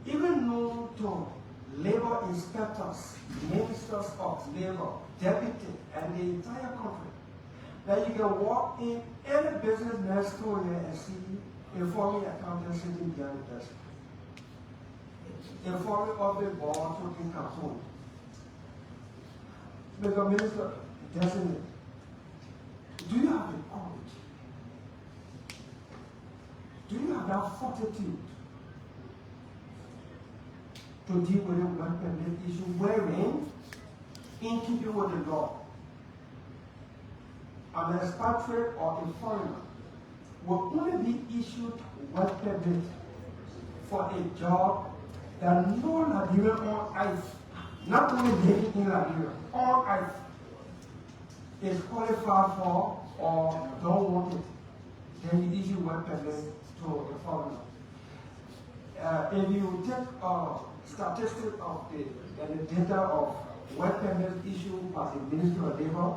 even known to labor inspectors, ministers of labor, deputy, and the entire country, that you can walk in any business next door here and see a forming accountant sitting behind the desk, a forming of the board talking cartoon. Mr. Minister, Designate, do you have the courage? Do you have that fortitude to deal with the work permit issue wherein, in keeping with the law, an expatriate or a foreigner will only be issued work permit for a job that no Nigerian on ice, not only living in Nigeria, on ice, is qualified for or don't want it, then you issue work permit to a foreigner. If you take statistics of the data of work permit issued by the Ministry of Labor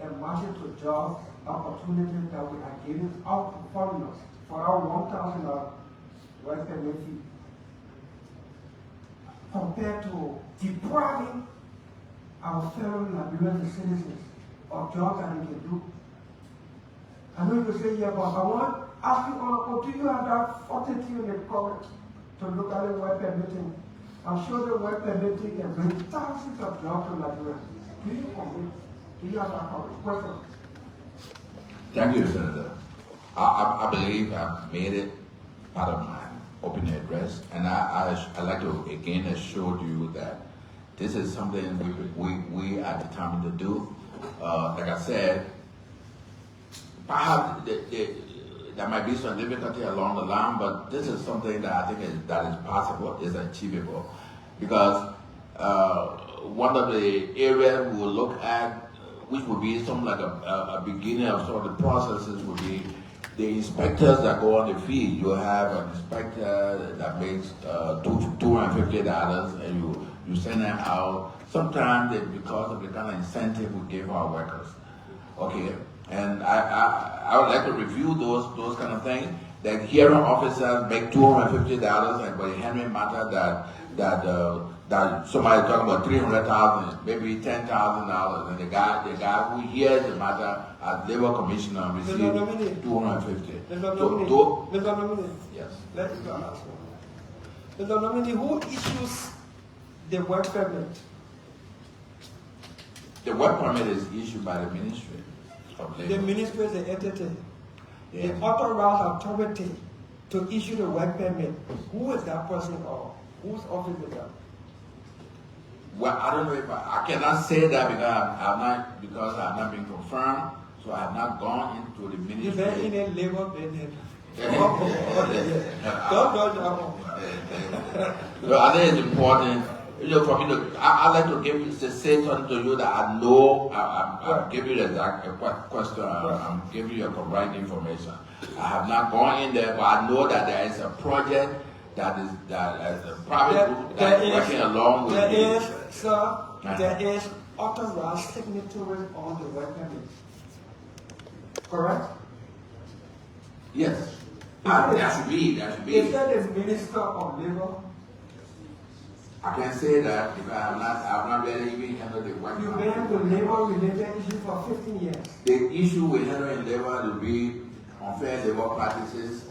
and match it to jobs opportunities that we are giving out to foreigners for our $1,000 work permit fee, compared to depriving our fellow Liberian citizens of jobs that they can do. I know you say, yeah, but I want to ask you, do you have that fortitude and courage to look at the work permitting? I'm sure the work permitting can bring thousands of jobs to Nigeria. Do you commit? Do you have that courage? Question. Thank you, Senator. I believe I've made it part of my opening address, and I'd like to again assure you that this is something we are determined to do. Like I said, perhaps there might be some difficulty along the line, but this is something that I think is possible, is achievable, because one of the areas we will look at, which would be something like a beginning of sort of the processes, would be the inspectors that go on the field. You have an inspector that makes $250, and you send them out. Sometimes because of the kind of incentive we give our workers. Okay, and I would like to review those kind of things. That hearing officers make $250, and but it handling matter that somebody talking about $300,000, maybe $10,000, and the guy who hears the matter as labor commissioner receives $250. Mr. Nominee, Yes. let me ask you. Mr. Nominee, who issues the work permit? The work permit is issued by the Ministry of Labor. The ministry is the entity. Yeah. The authorized authority to issue the work permit. Who is that person or whose office is that? Well, I don't know if I cannot say that because I've not been confirmed. So So I have not gone into the You ministry. been in a labor business. No, Don't. I think it's important, for me to, I like to say something to you that I know, I'm giving you the exact question, I'm giving you the right information. I have not gone in there, but I know that there is a project that is a private group that is working along with There is authorized signatories on the work permit. Correct? Yes. That should be. Is that the Minister of Labor? I can say that because I have not really even handled the work. You've been to labor-related issues for 15 years. The issue we handle in labor will be unfair labor practices,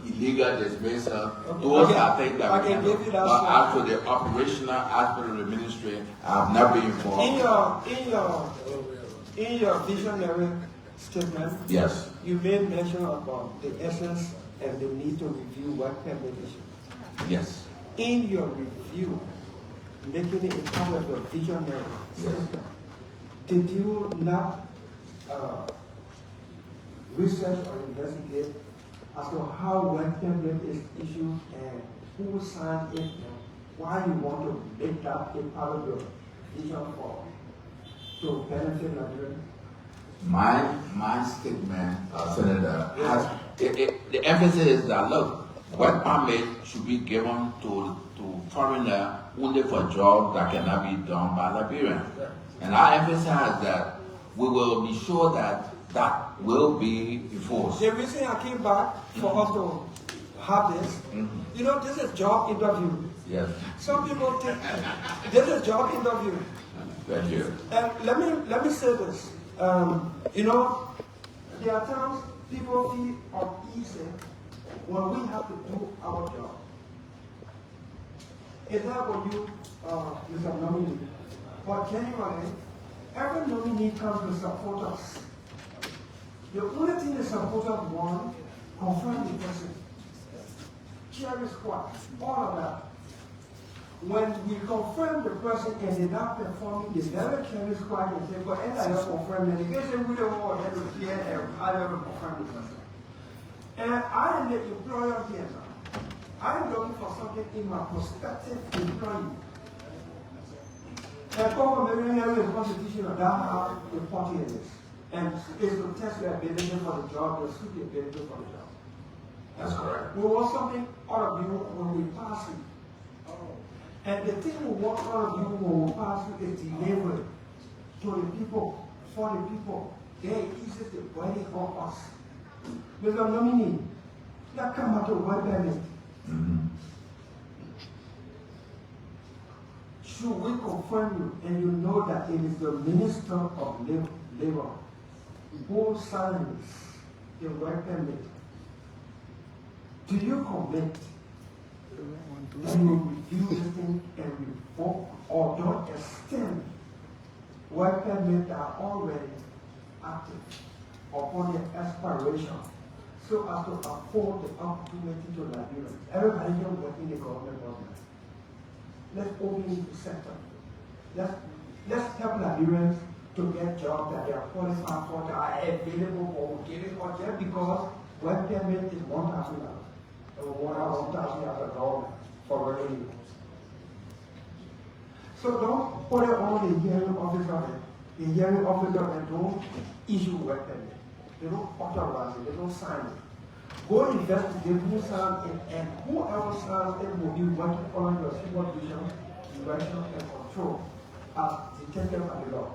illegal dismissal. Those are things that we handle. But as for the operational aspect of the ministry, I have not been involved. In your visionary statement, Yes. you made mention about the essence and the need to review work permit issues. Yes. In your review, making it a part of your visionary statement, did you not research or investigate as to how work permit is issued and who signed it and why you want to make that a part of your vision to benefit Nigerians? My statement, Senator, has the emphasis is that look, work permit should be given to foreigner only for jobs that cannot be done by Liberians. And I emphasize that we will be sure that that will be enforced. The reason I came back for us to have this, this is job interview. Yes. Some people think this is job interview. Thank you. And let me say this. There are times people feel uneasy when we have to do our job. Is that what you, Mr. Nominee? But genuinely, every nominee comes to support us. The only thing the supporters want, confirm the person. Cherish what? All of that. When we confirm the person and they're not performing, they never carry squad and say, but I don't confirm it. They say, we don't want to hear and I never confirm the person. And I am the employer here now. I'm looking for something in my prospective employee. And come from every area of the constitution of that how important it is. And it's to test your ability for the job, to suit your ability for the job. That's correct. We want something out of you when we pass you. And the thing we want out of you when we pass you is delivery to the people, for the people. They eases the burden on us. Mr. Nominee, that come out of work permit. Should we confirm you and you know that it is the Minister of Labor who signs the work permit? Do you commit that you review this thing and revoke or don't extend work permits that are already active upon their expiration so as to afford the opportunity to Nigerians? Everybody can work in the government. Let's open the sector. Let's help Nigerians to get jobs that they are qualified for, that are available or given, or just because work permit is $1,000. And we want our $1,000 as a government for revenue. So don't put it on the hearing officer. The hearing officer and don't issue work permit. They don't authorize it. They don't sign it. Go investigate who signed it, and whoever signs it will be working on your supervision, direction, and control as dictated by the law.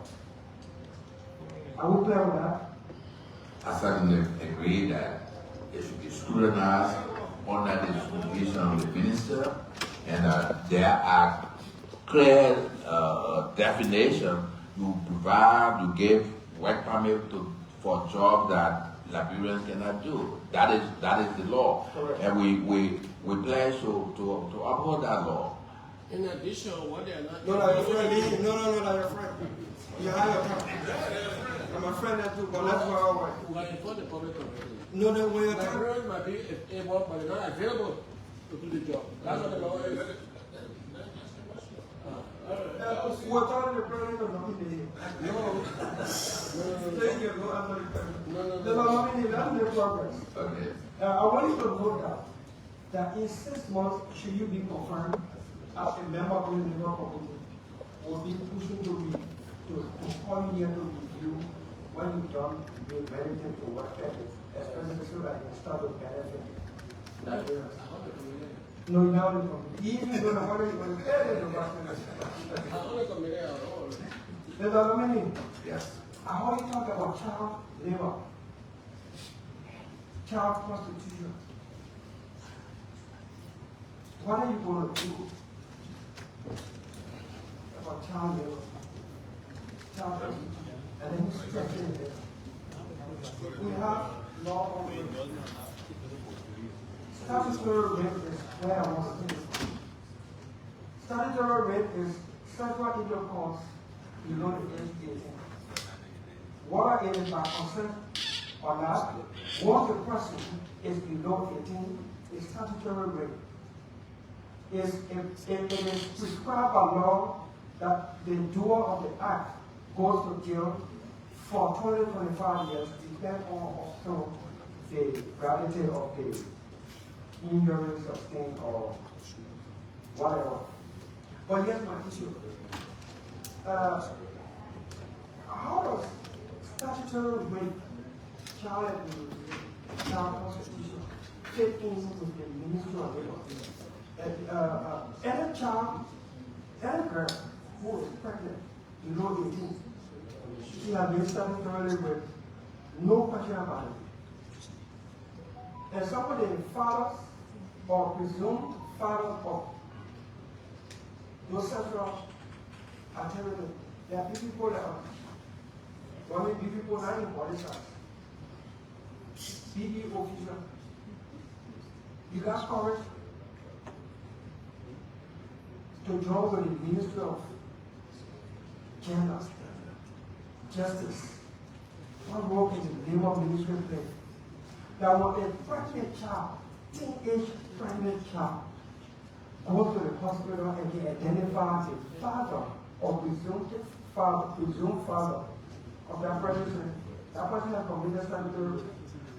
Are we clear with that? I certainly agree that it should be scrutinized under the supervision of the minister, and there are clear definition you provide, you give work permit for jobs that Liberians cannot do. That is the law. Correct. And we pledge to uphold that law. In addition, what they are not No, your friend. No, your friend. You have your friend. I'm a friend that too, but let's go our way. We are informed the public already. No, when you're talking. Nigerians might be able, but they're not available to do the job. That's what the law is. Without the president of nominee. No. Thank you. No, I'm not the nominee, that's the progress. Okay. I want you to note that in 6 months, should you be confirmed as a member of the Labour Committee, we'll be pushing to call you here to review when you've done the benefit to work ethic, especially so that you start to benefit. No, now even though the money was very the nominee. Yes. I want to talk about child labor, child prostitution. What are you going to do about child labor, child prostitution, and then structuring it? We have law on it. Statutory rape is where I want to stay. Statutory rape is sexual intercourse below the age 18. Whether it is by consent or not, once the person is below 18, it's statutory rape. It is prescribed by law that the doer of the act goes to jail for 20 to 25 years, depending on also the gravity of the injury sustained or whatever. But here's my issue. How does statutory rape, child abuse, child prostitution fit in with the Ministry of Labor? Any child, any girl who is pregnant below 18, she has been statutorily raped, no question about it. And somebody, fathers or presumed fathers of those sexual activity, there are people that are, people not in police house. BB officer. You got courage to join with the Ministry of Gender, Justice. What role is the Labour Ministry play? That when a pregnant child, teenage pregnant child, goes to the hospital and they identify the father or presumed father of that person, that person has committed statutory rape.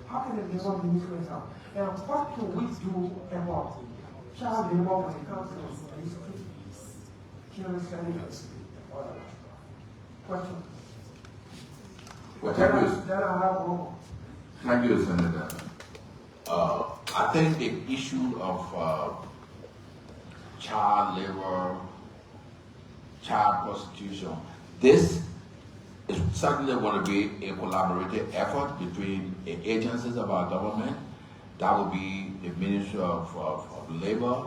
How can the Labour Ministry help? And what can we do about child labor when it comes to obesity, killing studies, or question? Well, thank you. Then I have one. Thank you, Senator. I think the issue of child labor, child prostitution, this is certainly going to be a collaborative effort between the agencies of our government. That will be the Ministry of Labor,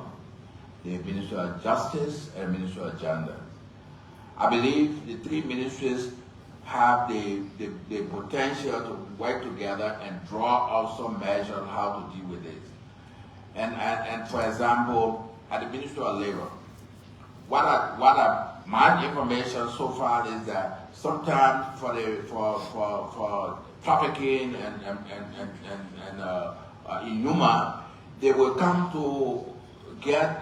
the Ministry of Justice, and the Ministry of Gender. I believe the three ministries have the potential to work together and draw out some measures on how to deal with this. And for example, at the Ministry of Labor, my information so far is that sometimes for trafficking and inhuman, they will come to get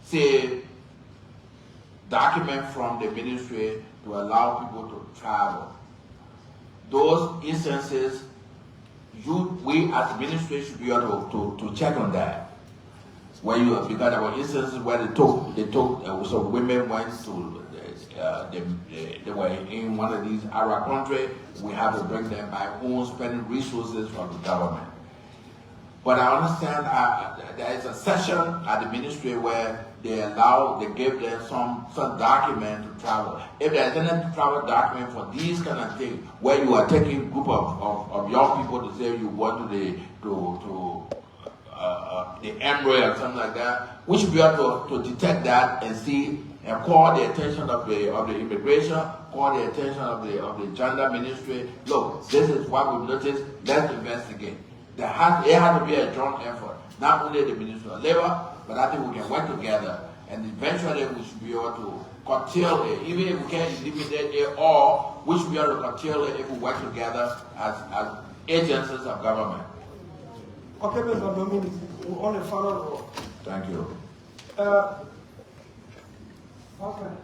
say document from the ministry to allow people to travel. Those instances, we as the ministry should be able to check on that. Because there were instances where they took some women went to they were in one of these Arab countries. We have to bring them back home, spending resources from the government. But I understand there is a session at the ministry where they give them some document to travel. If there's any travel document for these kind of things, where you are taking a group of young people to say you want to the Emirates or something like that, we should be able to detect that and see and call the attention of the immigration, call the attention of the gender ministry. Look, this is what we've noticed. Let's investigate. It has to be a joint effort, not only the Ministry of Labor, but I think we can work together, and eventually we should be able to curtail it. Even if we can't eliminate it all, we should be able to curtail it if we work together as agencies of government. Okay, Mr. Dominic, on the follow-up. Thank you. husband,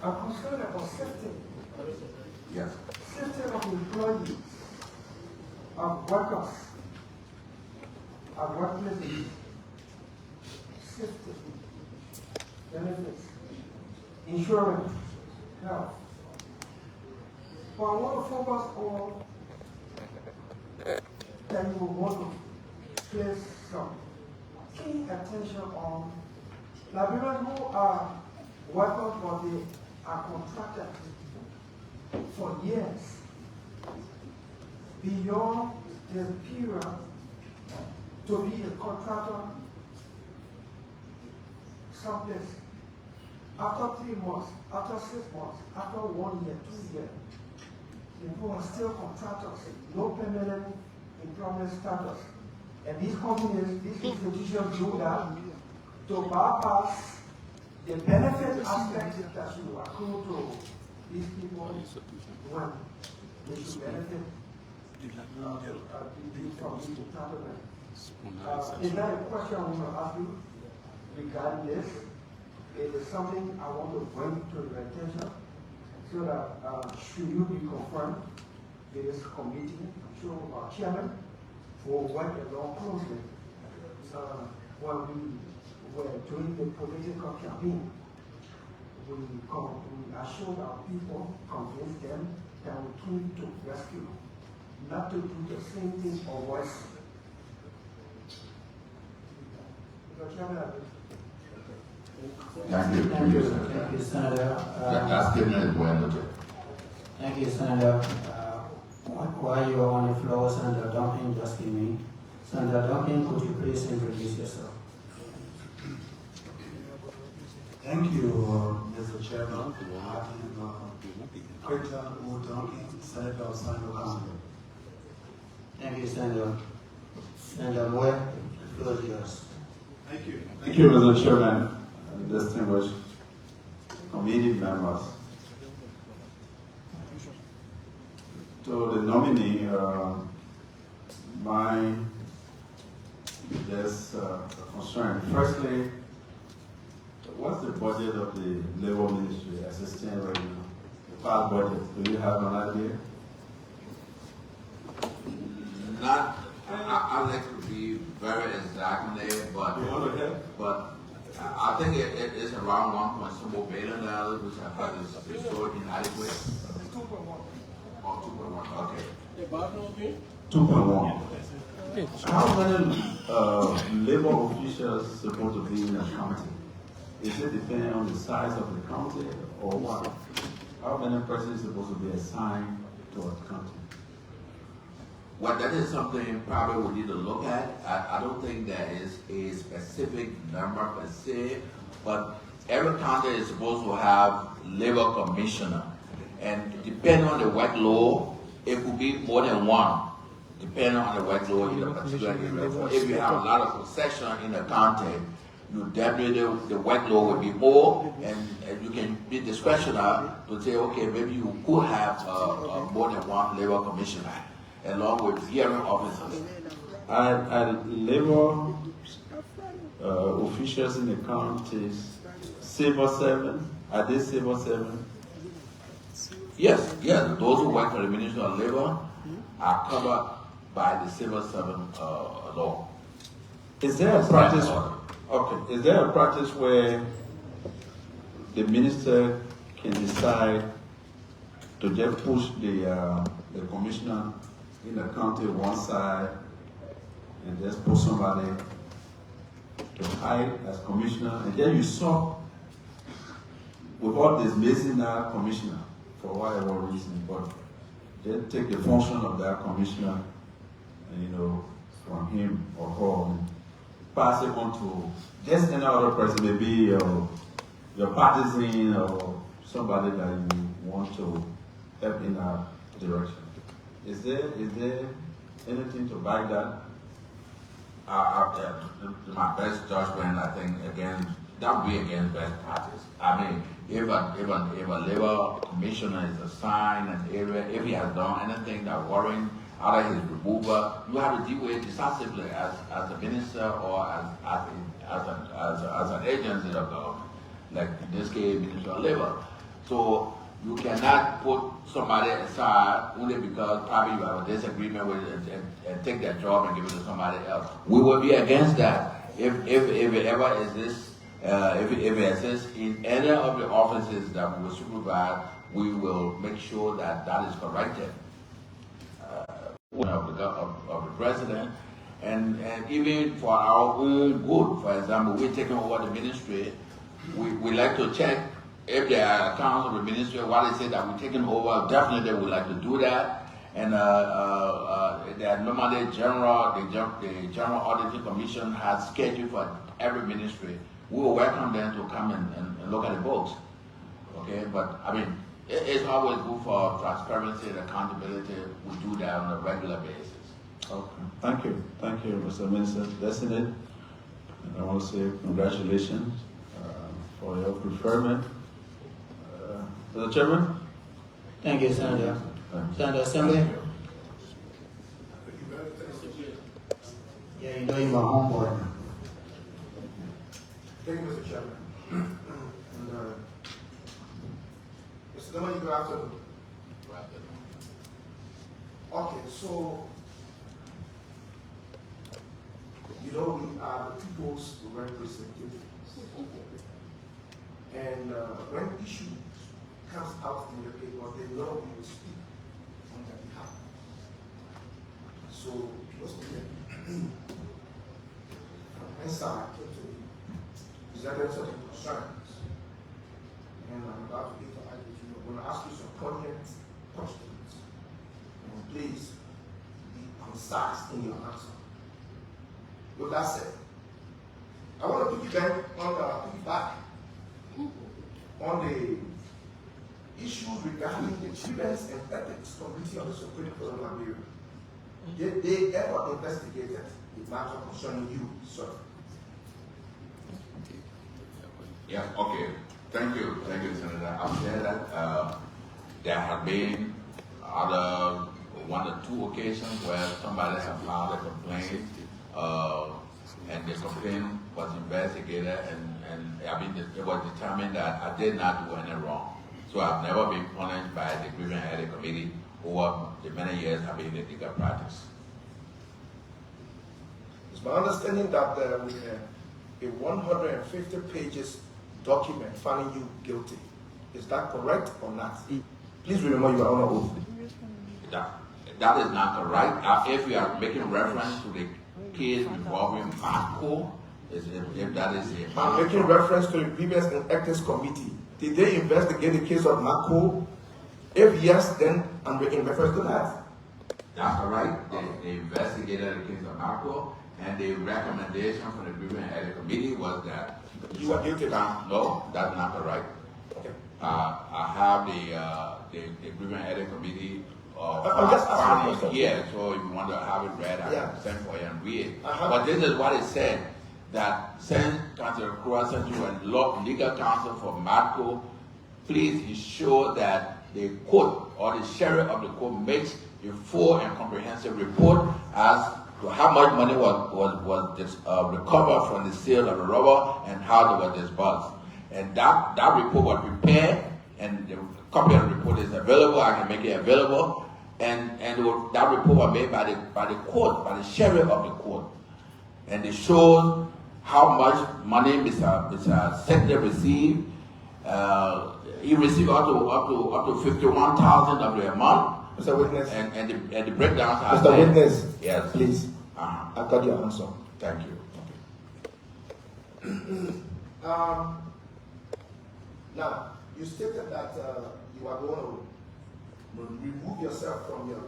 I'm concerned about safety. Yes. Safety of employees, of workers, of workplaces, safety, benefits, insurance, health. But I want to focus on that you want to place some key attention on Liberians who are workers, but they are contracted for years beyond the period to be a contractor someplace. After 3 months, after 6 months, after 1 year, 2 years, people are still contractors, no permanent employment status. And these companies, these institutions do that to bypass the benefit aspect that should accrue to these people when they should benefit from this entitlement. Is that a question I want to ask you regarding this? It is something I want to bring to your attention so that should you be confirmed with this committee, I'm sure our chairman will work along closely when we were doing the political campaign. We assured our people, convinced them that we came to rescue, not to do the same thing or worse. Mr. Chairman, Thank you. Thank you, Senator. That's given as well. Thank you, Senator. While you are on the floor, Senator Duncan just gave me. Senator Duncan, could you please introduce yourself? Thank you, Mr. Chairman. I am Kruah Duncan, Senator of Sino County. Thank you, Senator. Senator Moore, the floor is yours. Thank you. Thank you, Mr. Chairman, and distinguished committee members. To the nominee, my concern. Firstly, what's the budget of the Labor Ministry existing right now? The past budget, do you have an idea? Not, I'd like to be very exact on that, but I think it is around $1.4 billion, which I thought is so inadequate. 2.1. Oh, 2.1, okay. The bottom of it? 2.1. How many labor officials supposed to be in a county? Is it depending on the size of the county or what? How many persons supposed to be assigned to a county? Well, that is something probably we need to look at. I don't think there is a specific number per se, but every county is supposed to have labor commissioner. And depending on the workload, it could be more than one, depending on the workload in a particular area. If you have a lot of possession in the county, you definitely, the workload will be more, and you can be discretionary to say, okay, maybe you could have more than one labor commissioner, along with hearing officers. Are labor officials in the counties civil servants? Are they civil servants? Yes, those who work for the Ministry of Labor are covered by the civil servant law. Is there a practice? Okay. Is there a practice where the minister can decide to just push the commissioner in the county one side and just put somebody to hide as commissioner, and then you saw without dismissing that commissioner for whatever reason, but then take the function of that commissioner, from him or her, and pass it on to just another person, maybe your partisan or somebody that you want to help in that direction. Is there anything to back that? My best judgment, I think, again, that would be against best practice. I mean, if a labor commissioner is assigned an area, if he has done anything that warrants out of his removal, you have to deal with it decisively as a minister or as an agency of government. like in this case, Minister of Labor. So you cannot put somebody aside only because probably you have a disagreement with it and take that job and give it to somebody else. We will be against that. If it ever exists, if it exists in any of the offices that we will supervise, we will make sure that that is corrected. Of the president, and even for our own good. For example, we're taking over the ministry. We like to check if there are accounts of the ministry, what they say that we're taking over. Definitely, we like to do that. And the normally the General Auditing Commission has scheduled for every ministry. We will welcome them to come and look at the books. Okay, but I mean, it's always good for transparency and accountability. We do that on a regular basis. Okay, thank you, Mr. Minister Designate. And I want to say congratulations for your preferment. Mr. Chairman? Thank you, Senator. Senator Assembly? Yeah, you know you're my homeboy now. Thank you, Mr. Chairman. And, Mr. Lemon, good afternoon. Okay, so, you know, we are the people's representatives. And when issue comes out in the paper, they know we will speak on their behalf. So, what's the name? From inside, presented certain concerns. And I'm about to interact with you. I'm going to ask you some poignant questions. And please be concise in your answer. With that said, I want to piggyback on the issues regarding the Grievance and Ethics Committee of the Supreme Court of Liberia. Did they ever investigated the matter concerning you, sir? Yeah, okay. Thank you, Senator. I've said that there have been other 1 or 2 occasions where somebody has filed a complaint, and the complaint was investigated, and I mean, it was determined that I did not do any wrong. So I've never been punished by the Grievance Ethics Committee over the many years I've been in the legal practice. It's my understanding that with a 150 pages document finding you guilty. Is that correct or not? Please remember you are on oath. That is not correct. If you are making reference to the case involving Marco, if that is a I'm making reference to the Grievance and Ethics Committee. Did they investigate the case of Marco? If yes, then I'm in reference to that. That's correct. They investigated the case of Marco, and the recommendation from the Grievance Ethics Committee was that you are guilty. No, that's not correct. Okay. I have the Grievance Ethics Committee I'm just asking a question. here, so if you want to have it read, I Yeah. can send for you and read it. But this is what it said, that since Councilor Kruah sent you a legal counsel for Marco, please ensure that the court or the sheriff of the court makes a full and comprehensive report as to how much money was recovered from the sale of the rubber and how they were disbursed. And that report was prepared, and the copy of the report is available. I can make it available. And that report was made by the court, by the sheriff of the court. And it shows how much money Mr. Secretary received. He received up to 51,000 of the amount. Mr. Witness. And the breakdowns are Mr. there. Witness. Yes. Please. I got your answer. Thank you. Now, you stated that you are going to remove yourself from your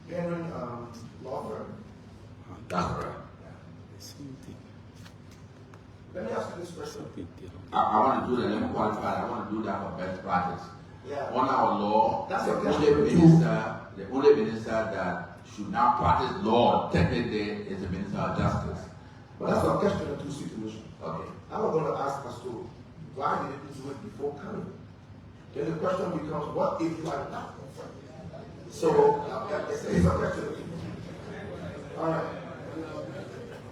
veteran law firm. That's correct. Let me ask you this question. I want to do that. Let me qualify. I want to do that for best practice. Yeah. On our law, That's the a only minister that should not practice law technically is the Minister of Justice. But that's a question of two situations. Okay. I was going to ask as to why did you do it before coming? Then the question becomes, what if you are not? So, it's a question. All right.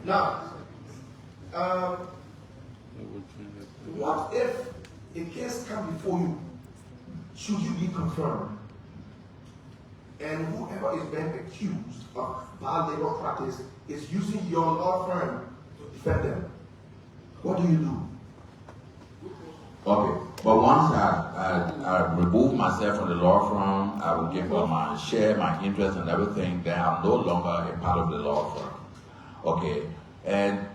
Now, What if a case comes before you, should you be confirmed, and whoever is being accused of bad labor practice is using your law firm to defend them? What do you do? Okay, but once I remove myself from the law firm, I will give up my share, my interest and everything, then I'm no longer a part of the law firm. Okay, and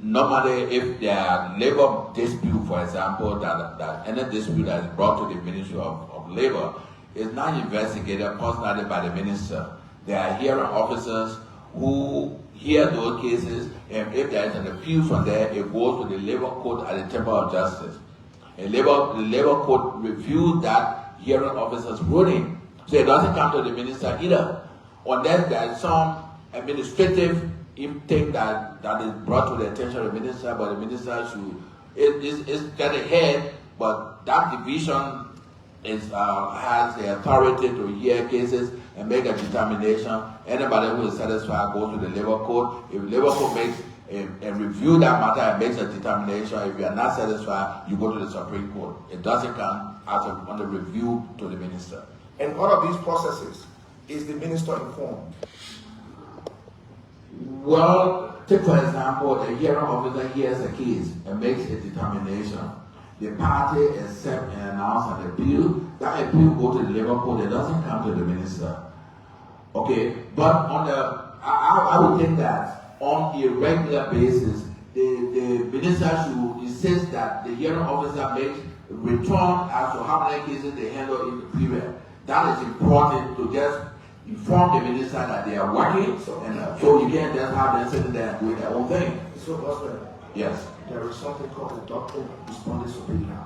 normally if there are labor dispute, for example, that any dispute that is brought to the Ministry of Labor is not investigated personally by the minister. There are hearing officers who hear those cases, and if there is an appeal from there, it goes to the labor court at the Chamber of Justice. The labor court reviews that hearing officer's ruling. So it doesn't come to the minister either. Unless there is some administrative thing that is brought to the attention of the minister, but the minister should, it's get ahead, but that division has the authority to hear cases and make a determination. Anybody who is satisfied goes to the labor court. If the labor court makes and review that matter and makes a determination, if you are not satisfied, you go to the Supreme Court. It doesn't come as on the review to the minister. And all of these processes, is the minister informed? Well, take for example, a hearing officer hears a case and makes a determination. The party accept and announce an appeal. That appeal goes to the labor court. It doesn't come to the minister. Okay, but on the, I would think that on a regular basis, the minister should insist that the hearing officer makes return as to how many cases they handle in the period. That is important to just inform the minister that they are working, and so you can't just have them sitting there and doing their own thing. So, husband, yes, there is something called the doctrine of responding superior.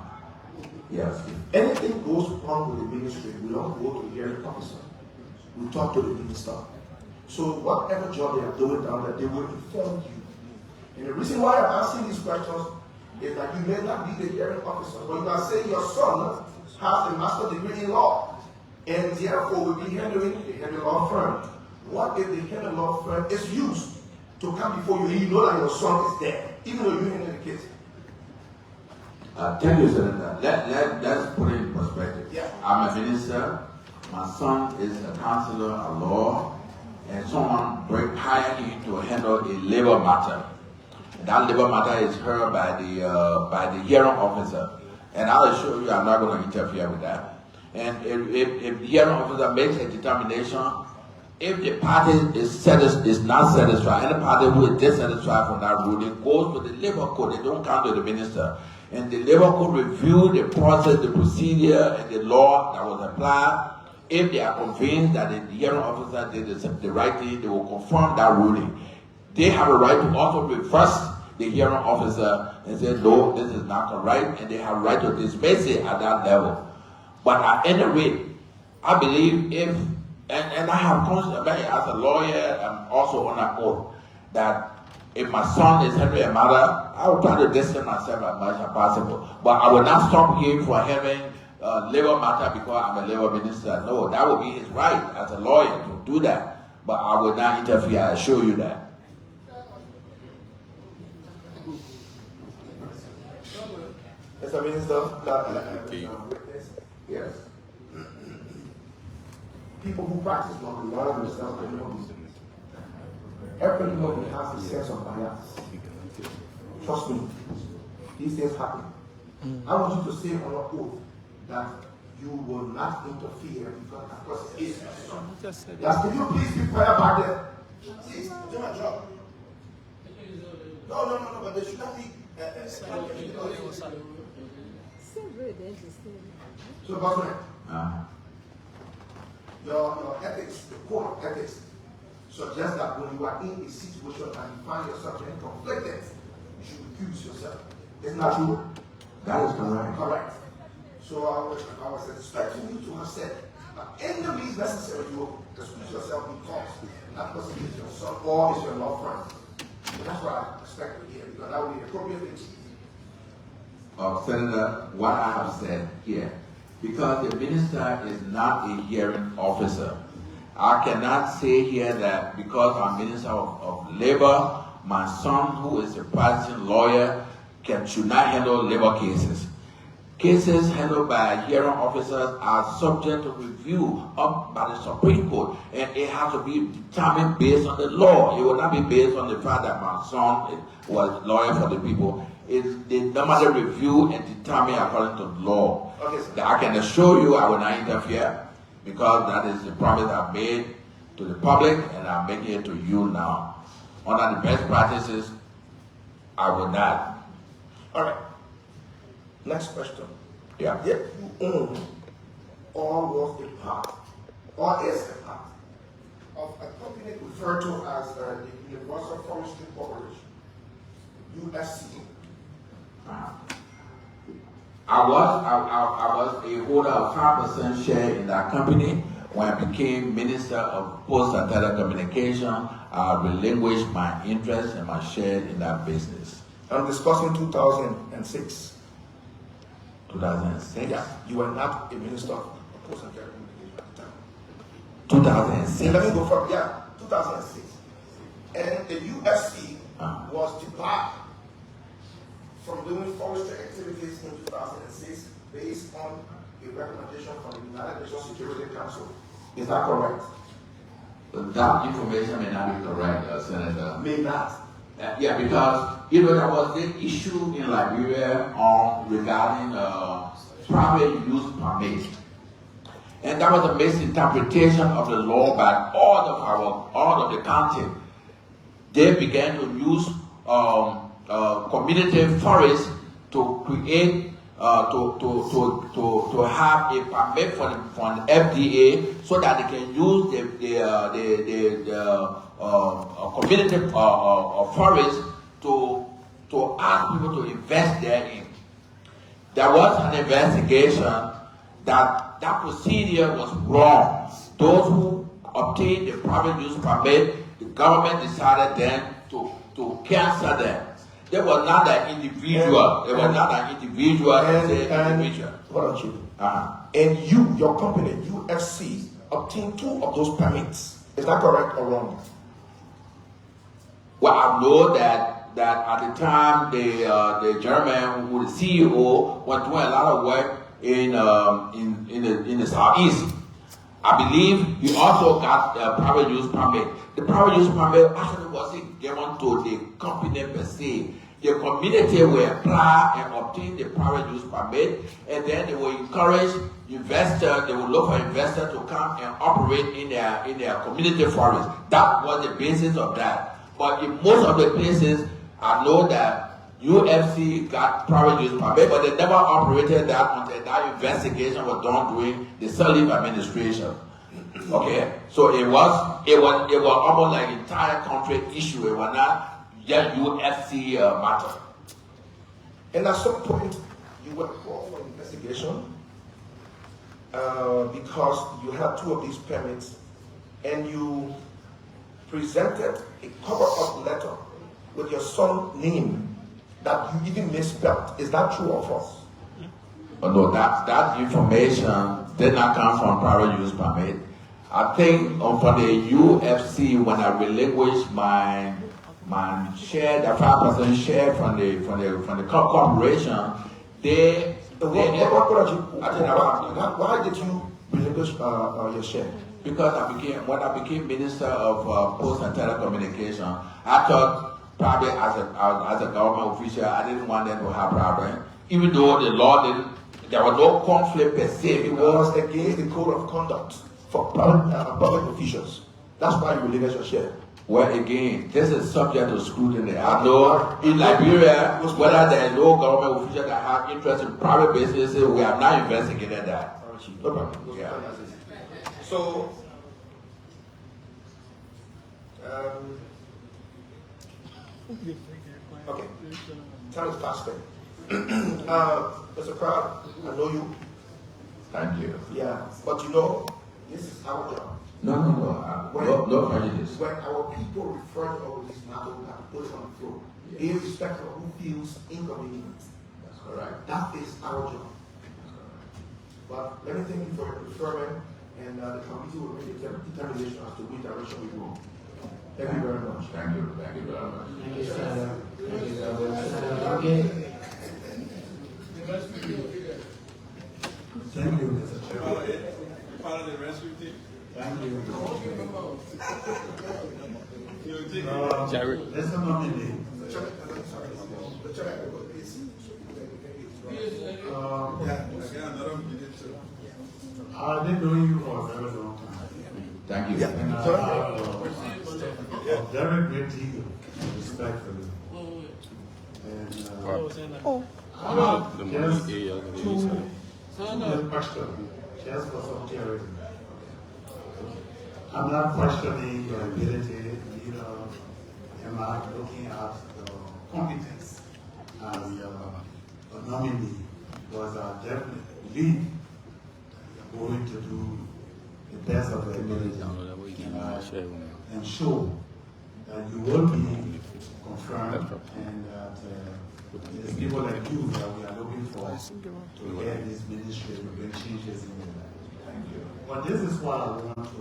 Yes. If anything goes wrong with the ministry, we don't go to the hearing officer. We talk to the minister. So whatever job they are doing down there, they will inform you. And the reason why I'm asking these questions is that you may not be the hearing officer, but you are saying your son has a master's degree in law, and therefore will be handling the hearing law firm. What if the hearing law firm is used to come before you and you know that your son is there, even though you handle the case? Thank you, Senator. Let's put it in perspective. Yeah. I'm a minister. My son is a counselor, a law, and someone hired him to handle a labor matter. That labor matter is heard by the hearing officer, and I'll assure you I'm not going to interfere with that. And if the hearing officer makes a determination, if the party is not satisfied, any party who is dissatisfied from that ruling goes to the labor court. They don't come to the minister. And the labor court review the process, the procedure, and the law that was applied. If they are convinced that the hearing officer did the right thing, they will confirm that ruling. They have a right to also reverse the hearing officer and say, no, this is not correct, and they have a right to dismiss it at that level. But at any rate, I believe if, and I have conscience, as a lawyer, I'm also on an oath, that if my son is handling a matter, I will try to distance myself as much as possible. But I will not stop him from having labor matter because I'm a labor minister. No, that would be his right as a lawyer to do that. But I will not interfere, I assure you that. Mr. Minister, Yes. people who practice law, the law themselves, they know this. Everybody has a sense of bias. Trust me, these things happen. I want you to say on your oath that you will not interfere because it's yes, can you please be quiet back there? Please, do my job. No, but there should not be. So, Bosman, your ethics, the code of ethics, suggests that when you are in a situation and you find yourself being conflicted, you should recuse yourself. Isn't that true? That is correct. Correct. So I was expecting you to have said, in the means necessary, you will excuse yourself because that person is your son or is your law friend. So that's what I expect to hear, because that would be the appropriate thing to do. Senator, what I have said here, because the minister is not a hearing officer, I cannot say here that because I'm Minister of Labor, my son, who is a practicing lawyer, should not handle labor cases. Cases handled by hearing officers are subject to review up by the Supreme Court, and it has to be determined based on the law. It will not be based on the fact that my son was lawyer for the people. They normally review and determine according to the law. Okay, sir. I can assure you I will not interfere, because that is the promise I've made to the public, and I'm making it to you now. Under the best practices, I will not. All right. Next question. Yeah. Yet you own or was a part or is a part of a company referred to as the Universal Forestry Corporation, USC. I was a holder of 5% share in that company. When I became Minister of Post and Telecommunication, I relinquished my interest and my share in that business. I'm discussing 2006. 2006? Yeah, you were not a Minister of Post and Telecommunication at the time. 2006? Let me go from, 2006. And the USC was debarred from doing forestry activities in 2006 based on a recommendation from the United Nations Security Council. Is that correct? That information may not be correct, Senator. May not. Yeah, because there was the issue in Liberia regarding private use permit, and that was a misinterpretation of the law by all of the county. They began to use community forests to create to have a permit for the FDA, so that they can use the community forest to ask people to invest therein. There was an investigation that procedure was wrong. Those who obtained the private use permit, the government decided then to cancel them. They were not an individual. They were not an individual. Hold on, Chief. And you, your company, UFC, obtained 2 of those permits. Is that correct or wrong? Well, I know that at the time the gentleman who was the CEO was doing a lot of work in the southeast. I believe he also got a private use permit. The private use permit actually wasn't given to the company per se. The community will apply and obtain the private use permit, and then they will encourage investors, they will look for investors to come and operate in their community forest. That was the basis of that. But in most of the places, I know that UFC got private use permit, but they never operated that until that investigation was done during the Cllr administration. Okay, so it was almost like an entire country issue. It was not just UFC matter. And at some point, you were called for investigation because you had 2 of these permits, and you presented a cover-up letter with your son's name that you even misspelled. Is that true or false? No, that information did not come from private use permit. I think from the UFC, when I relinquished my share, the 5% share from the corporation, why did you relinquish your share? Because when I became Minister of Post and Telecommunication, I thought probably as a government official, I didn't want them to have problem. Even though the law there was no conflict per se. It was against the code of conduct for public officials. That's why you relinquished your share. Well, again, this is subject to scrutiny. I know in Liberia, whether there is no government official that have interest in private businesses, we have not investigated that. No problem. Yeah. So, okay, time is fast spent. Mr. Kruah, I know you. Thank you. Yeah, but this is our job. No prejudice. When our people refer to all this matter, we have to put it on the floor, irrespective of who feels inconvenienced. That's correct. That is our job. But let me thank you for your preferment, and the committee will make a determination as to which direction we go. Thank you very much. Thank you very much. Thank you, Senator. Thank you, Senator. Thank you. Let's nominate. I didn't know you for a very long time. Thank you. And I have a very great deal of respect for you. And I have just two questions, just for some clarity. I'm not questioning your ability, neither am I looking at your competence as a nominee, because I definitely believe you're going to do the best of your ability and show that you will be confirmed and that it's people like you that we are looking for to get this ministry to bring changes in your life. Thank you. But this is what I want to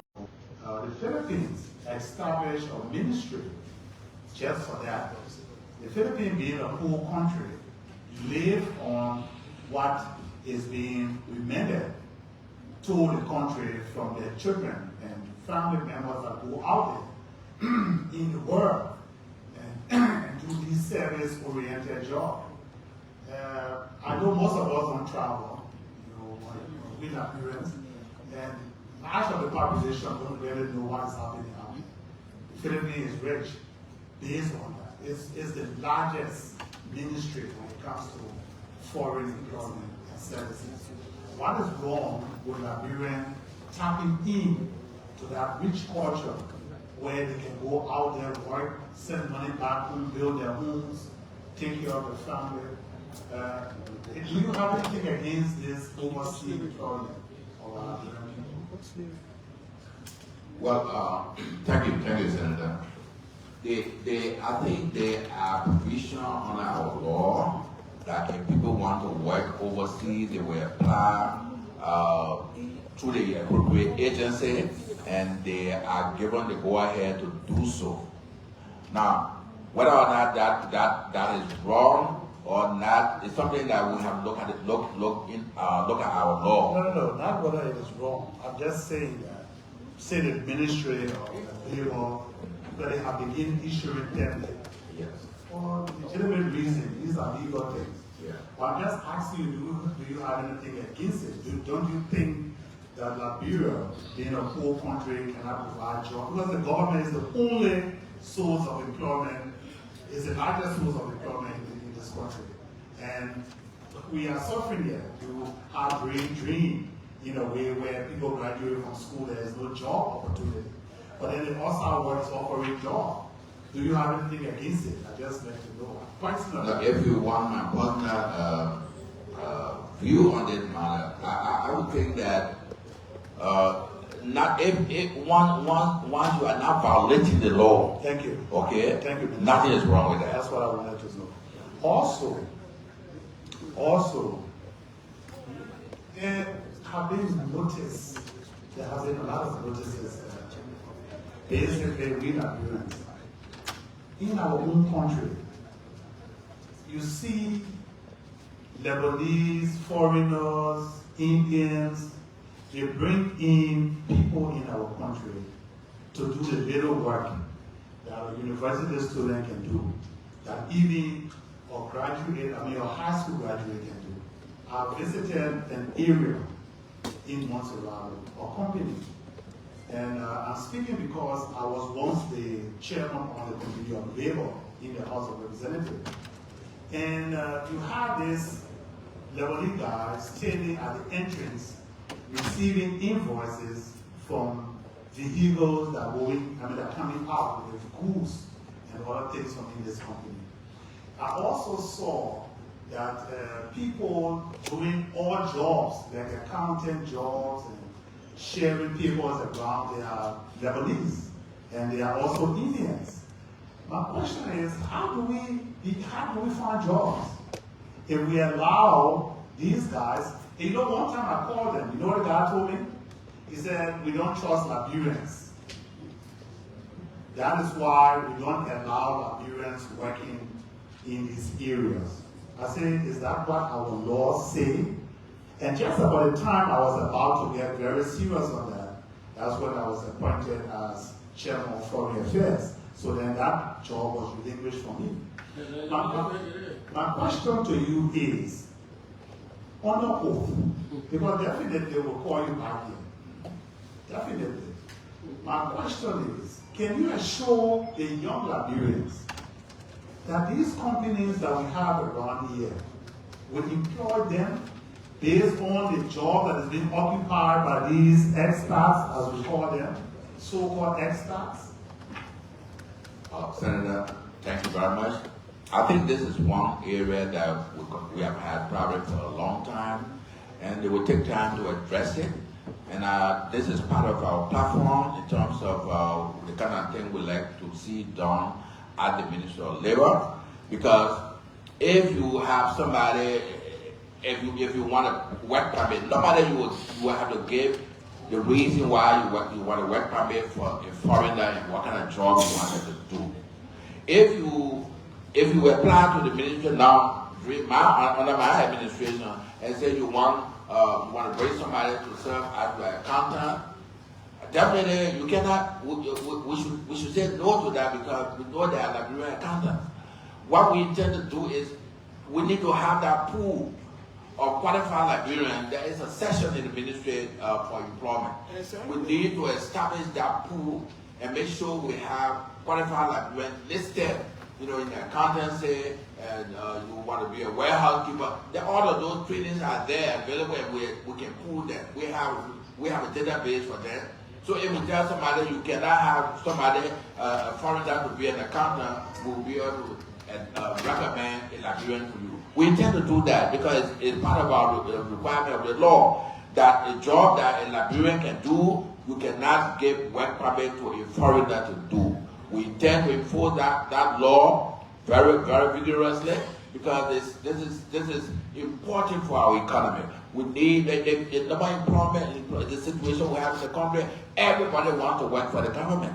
the Philippines established a ministry just for that. The Philippines being a poor country, live on what is being remanded to the country from their children and family members that go out there in the world and do this service-oriented job. I know most of us don't travel, with appearance, and much of the population don't really know what is happening out there. The Philippines is rich based on that. It's the largest ministry when it comes to foreign employment and services. What is wrong with Liberian tapping in to that rich culture where they can go out there, work, send money back home, build their homes, take care of their family? Do you have anything against this overseas employment of Liberian people? Well, thank you, Senator. I think there are provisions on our law that if people want to work overseas, they will apply through the appropriate agency, and they are given the go-ahead to do so. Now, whether or not that is wrong or not, it's something that we have to look at our law. No, not whether it is wrong. I'm just saying that, say the ministry or the bureau, that they have begun issuing them for legitimate reason. These are legal things. Yeah. But I'm just asking you, do you have anything against it? Don't you think that Liberia, being a poor country, cannot provide jobs? Because the government is the only source of employment, is the largest source of employment in this country. And we are suffering here to have brain drain in a way where people graduate from school, there is no job opportunity. But then the outside world is offering jobs. Do you have anything against it? I just like to know. Now, if you want my personal view on this matter, I would think that not if once you are not violating the law. Thank you. Okay. Thank you. Nothing is wrong with that. That's what I wanted to know. Also, there have been notices. There have been a lot of notices. Basically, we Liberians, in our own country, you see Lebanese, foreigners, Indians, they bring in people in our country to do the little work that a university student can do, that even a high school graduate can do. I visited an area in Montserrat, a company. And I'm speaking because I was once the chairman of the Committee of Labor in the House of Representatives. And you have this Lebanese guy standing at the entrance receiving invoices from vehicles that are coming out with goods and other things from in this company. I also saw that people doing odd jobs, like accountant jobs and sharing papers around, they are Lebanese and they are also Indians. My question is, how do we find jobs if we allow these guys? One time I called them, you know what the guy told me? He said, we don't trust Liberians. That is why we don't allow Liberians working in these areas. I said, is that what our laws say? And just about the time I was about to get very serious on that, That's when I was appointed as chairman of foreign affairs. So then that job was relinquished for me. My question to you is, on oath, because definitely they will call you back here. Definitely. My question is, can you assure the young Liberians that these companies that we have around here will employ them based on the job that is being occupied by these expats, as we call them, so-called expats? Senator, thank you very much. I think this is one area that we have had problems for a long time, and it will take time to address it. And this is part of our platform in terms of the kind of thing we like to see done at the Ministry of Labor. Because if you have somebody, if you want a work permit, normally you will have to give the reason why you want a work permit for a foreigner and what kind of job you want them to do. If you apply to the ministry now, under my administration, and say you want to bring somebody to serve as an accountant, definitely you cannot. We should say no to that, because we know they are Liberian accountants. What we intend to do is we need to have that pool of qualified Liberians. There is a section in the ministry for employment. We need to establish that pool and make sure we have qualified Liberians listed, in the accountancy, and you want to be a warehouse keeper. All of those trainings are there available, and we can pool them. We have a database for that. So if you tell somebody you cannot have somebody, a foreigner, to be an accountant, we'll be able to recommend a Liberian to you. We intend to do that because it's part of our requirement of the law that a job that a Liberian can do, you cannot give work permit to a foreigner to do. We intend to enforce that law very, very vigorously, because this is important for our economy. We need the number of employment, the situation we have in the country. Everybody wants to work for the government,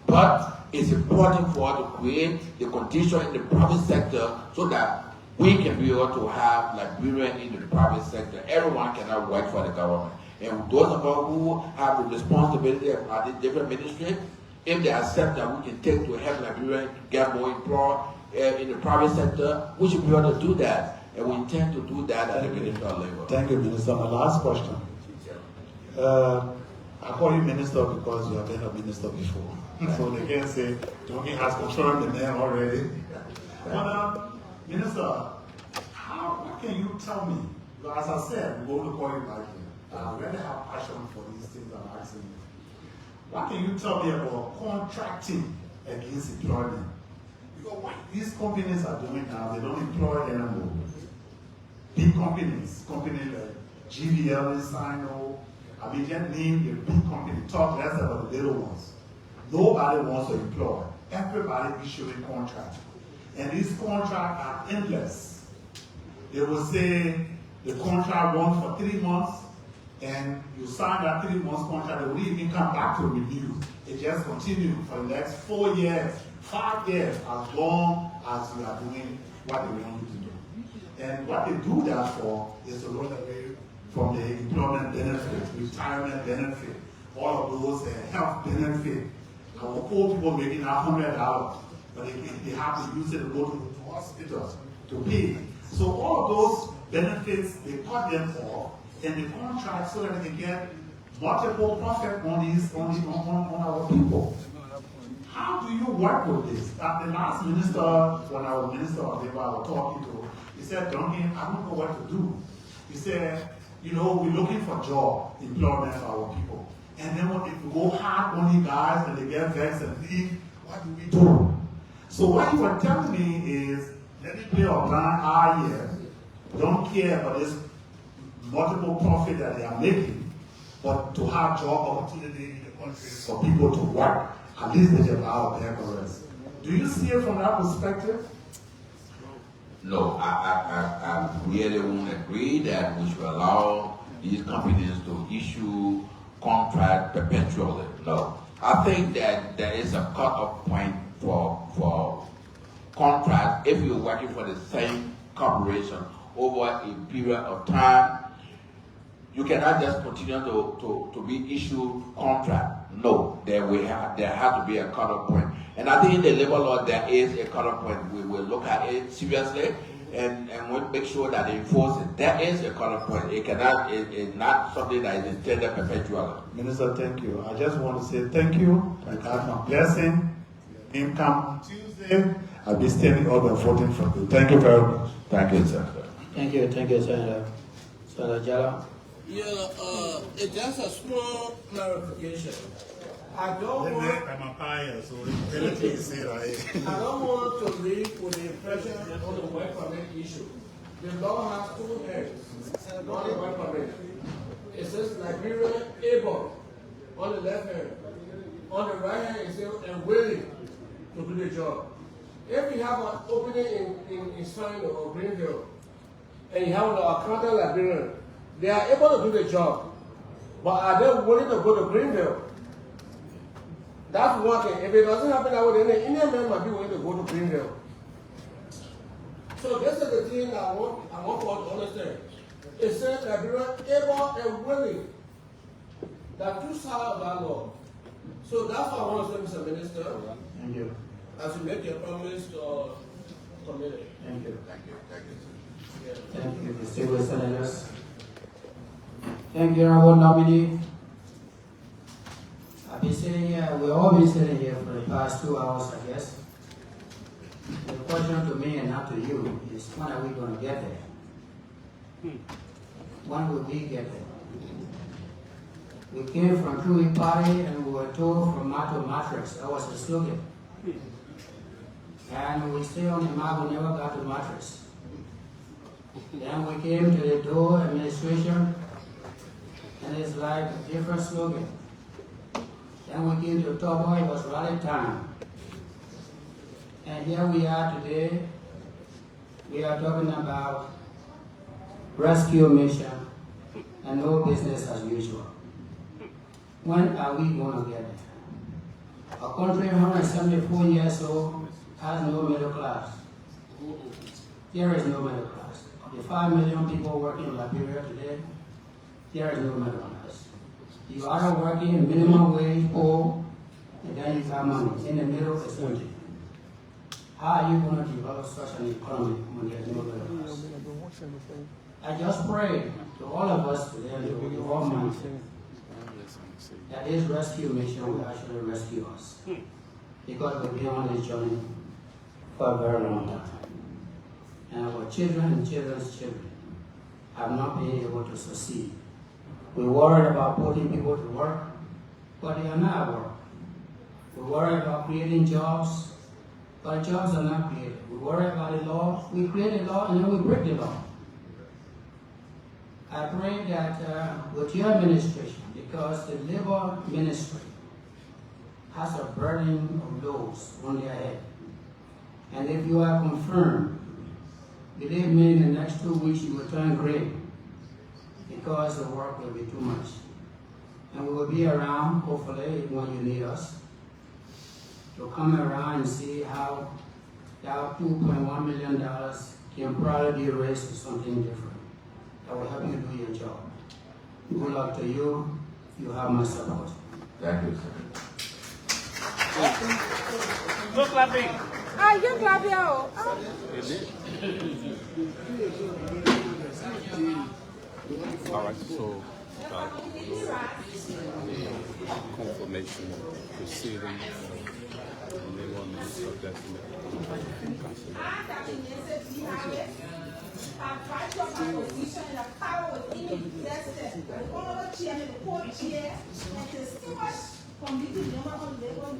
but it's important for us to create the condition in the private sector so that we can be able to have Liberian in the private sector. Everyone cannot work for the government. And those of us who have the responsibility of the different ministries, if they accept that we can take to help Liberians get more employed in the private sector, we should be able to do that. And we intend to do that at the Ministry of Labor. Thank you, Minister. My last question. I call you Minister because you have been a minister before. So they can say, Donkey has confirmed the name already. But, Minister, what can you tell me? As I said, we're going to call you back here. I really have passion for these things I'm asking you. What can you tell me about contracting against employment? Because what these companies are doing now, they don't employ anymore. Big companies like GVL, Sino, I mean, just name the big company, talk less about the little ones. Nobody wants to employ. Everybody issuing contracts. And these contracts are endless. They will say the contract runs for 3 months, and you sign that 3 months contract, they will even come back to review. It just continues for the next 4 years, 5 years, as long as you are doing what they want you to do. And what they do that for is to run away from the employment benefit, retirement benefit, all of those health benefit. Our poor people making $100, but they have to use it to go to hospitals to pay. So all of those benefits, they cut them off in the contract so that they can get multiple profit on our people. How do you work with this? At the last minister, when I was Minister of Labor, I was talking to, he said, Duncan, I don't know what to do. He said, we're looking for job, employment for our people. And then if we go hard on you guys and they get vexed and leave, what do we do? So what you were telling me is, let me play a blind eye here. Don't care about this multiple profit that they are making, but to have job opportunity in the country for people to work, at least they can allow their careers. Do you see it from that perspective? No, I really won't agree that we should allow these companies to issue contract perpetually. No. I think that there is a cut-off point for contract if you're working for the same corporation over a period of time. You cannot just continue to be issued contract. No, there has to be a cutoff point. And I think in the labor law there is a cutoff point. We will look at it seriously and we'll make sure that they enforce it. There is a cutoff point. It's not something that is extended perpetually. Minister, thank you. I just want to say thank you and have my blessing. Income on Tuesday. I'll be standing up and voting for you. Thank you very much. Thank you, sir. Thank you, Senator. Senator Jala. Yeah, it's just a small clarification. I don't want to leave with the impression on the work permit issue. The law has two hands, not the work permit. It says Liberian able on the left hand. On the right hand, it says and willing to do the job. If you have an opening in Spino or Greenville, and you have an accountant Liberian, they are able to do the job. But are they willing to go to Greenville? That's one thing. If it doesn't happen that way, then the Indian man might be willing to go to Greenville. So this is the thing I want for us to understand. It says Liberian able and willing. There are two sides of that law. So that's what I want to say, Mr. Minister. Thank you. As you make your promise to committee. Thank you. Thank you. Thank you, sir. Yeah. Thank you, distinguished senators. Thank you, Honorable Nominee. I've been sitting here, we've all been sitting here for the past 2 hours, I guess. The question to me and not to you is, when are we going to get there? When will we get there? We came from Kruah Party and we were told from mat to mattress. That was the slogan. And we stayed on the mat, we never got the mattress. Then we came to the door administration, and it's like a different slogan. Then we came to Tobo, it was rally time. And here we are today, we are talking about rescue mission and no business as usual. When are we going to get there? A country 174 years old has no middle class. There is no middle class. Of the 5 million people working in Liberia today, there is no middle class. You are working minimum wage or and then you got money. In the middle is empty. How are you going to develop such an economy when there's no middle class? I just pray to all of us today, to all minds, that this rescue mission will actually rescue us. Because we've been on this journey for a very long time. And our children and children's children have not been able to succeed. We worry about putting people to work, but they are not at work. We worry about creating jobs, but jobs are not created. We worry about the law, we create a law and then we break the law. I pray that with your administration, because the labor ministry has a burden of loads on their head. And if you are confirmed, believe me, in the next 2 weeks you will turn gray because the work will be too much. And we will be around, hopefully, when you need us, to come around and see how that $2.1 million can probably be raised to something different that will help you do your job. Good luck to you. You have my support. Thank you, sir. Look clapping. Ah, you clap yo. All right, so confirmation proceeding. And they want to subject I've tried to my position and the power within me invested. The honorable chairman, the court chair, and the distinguished committee member on the labor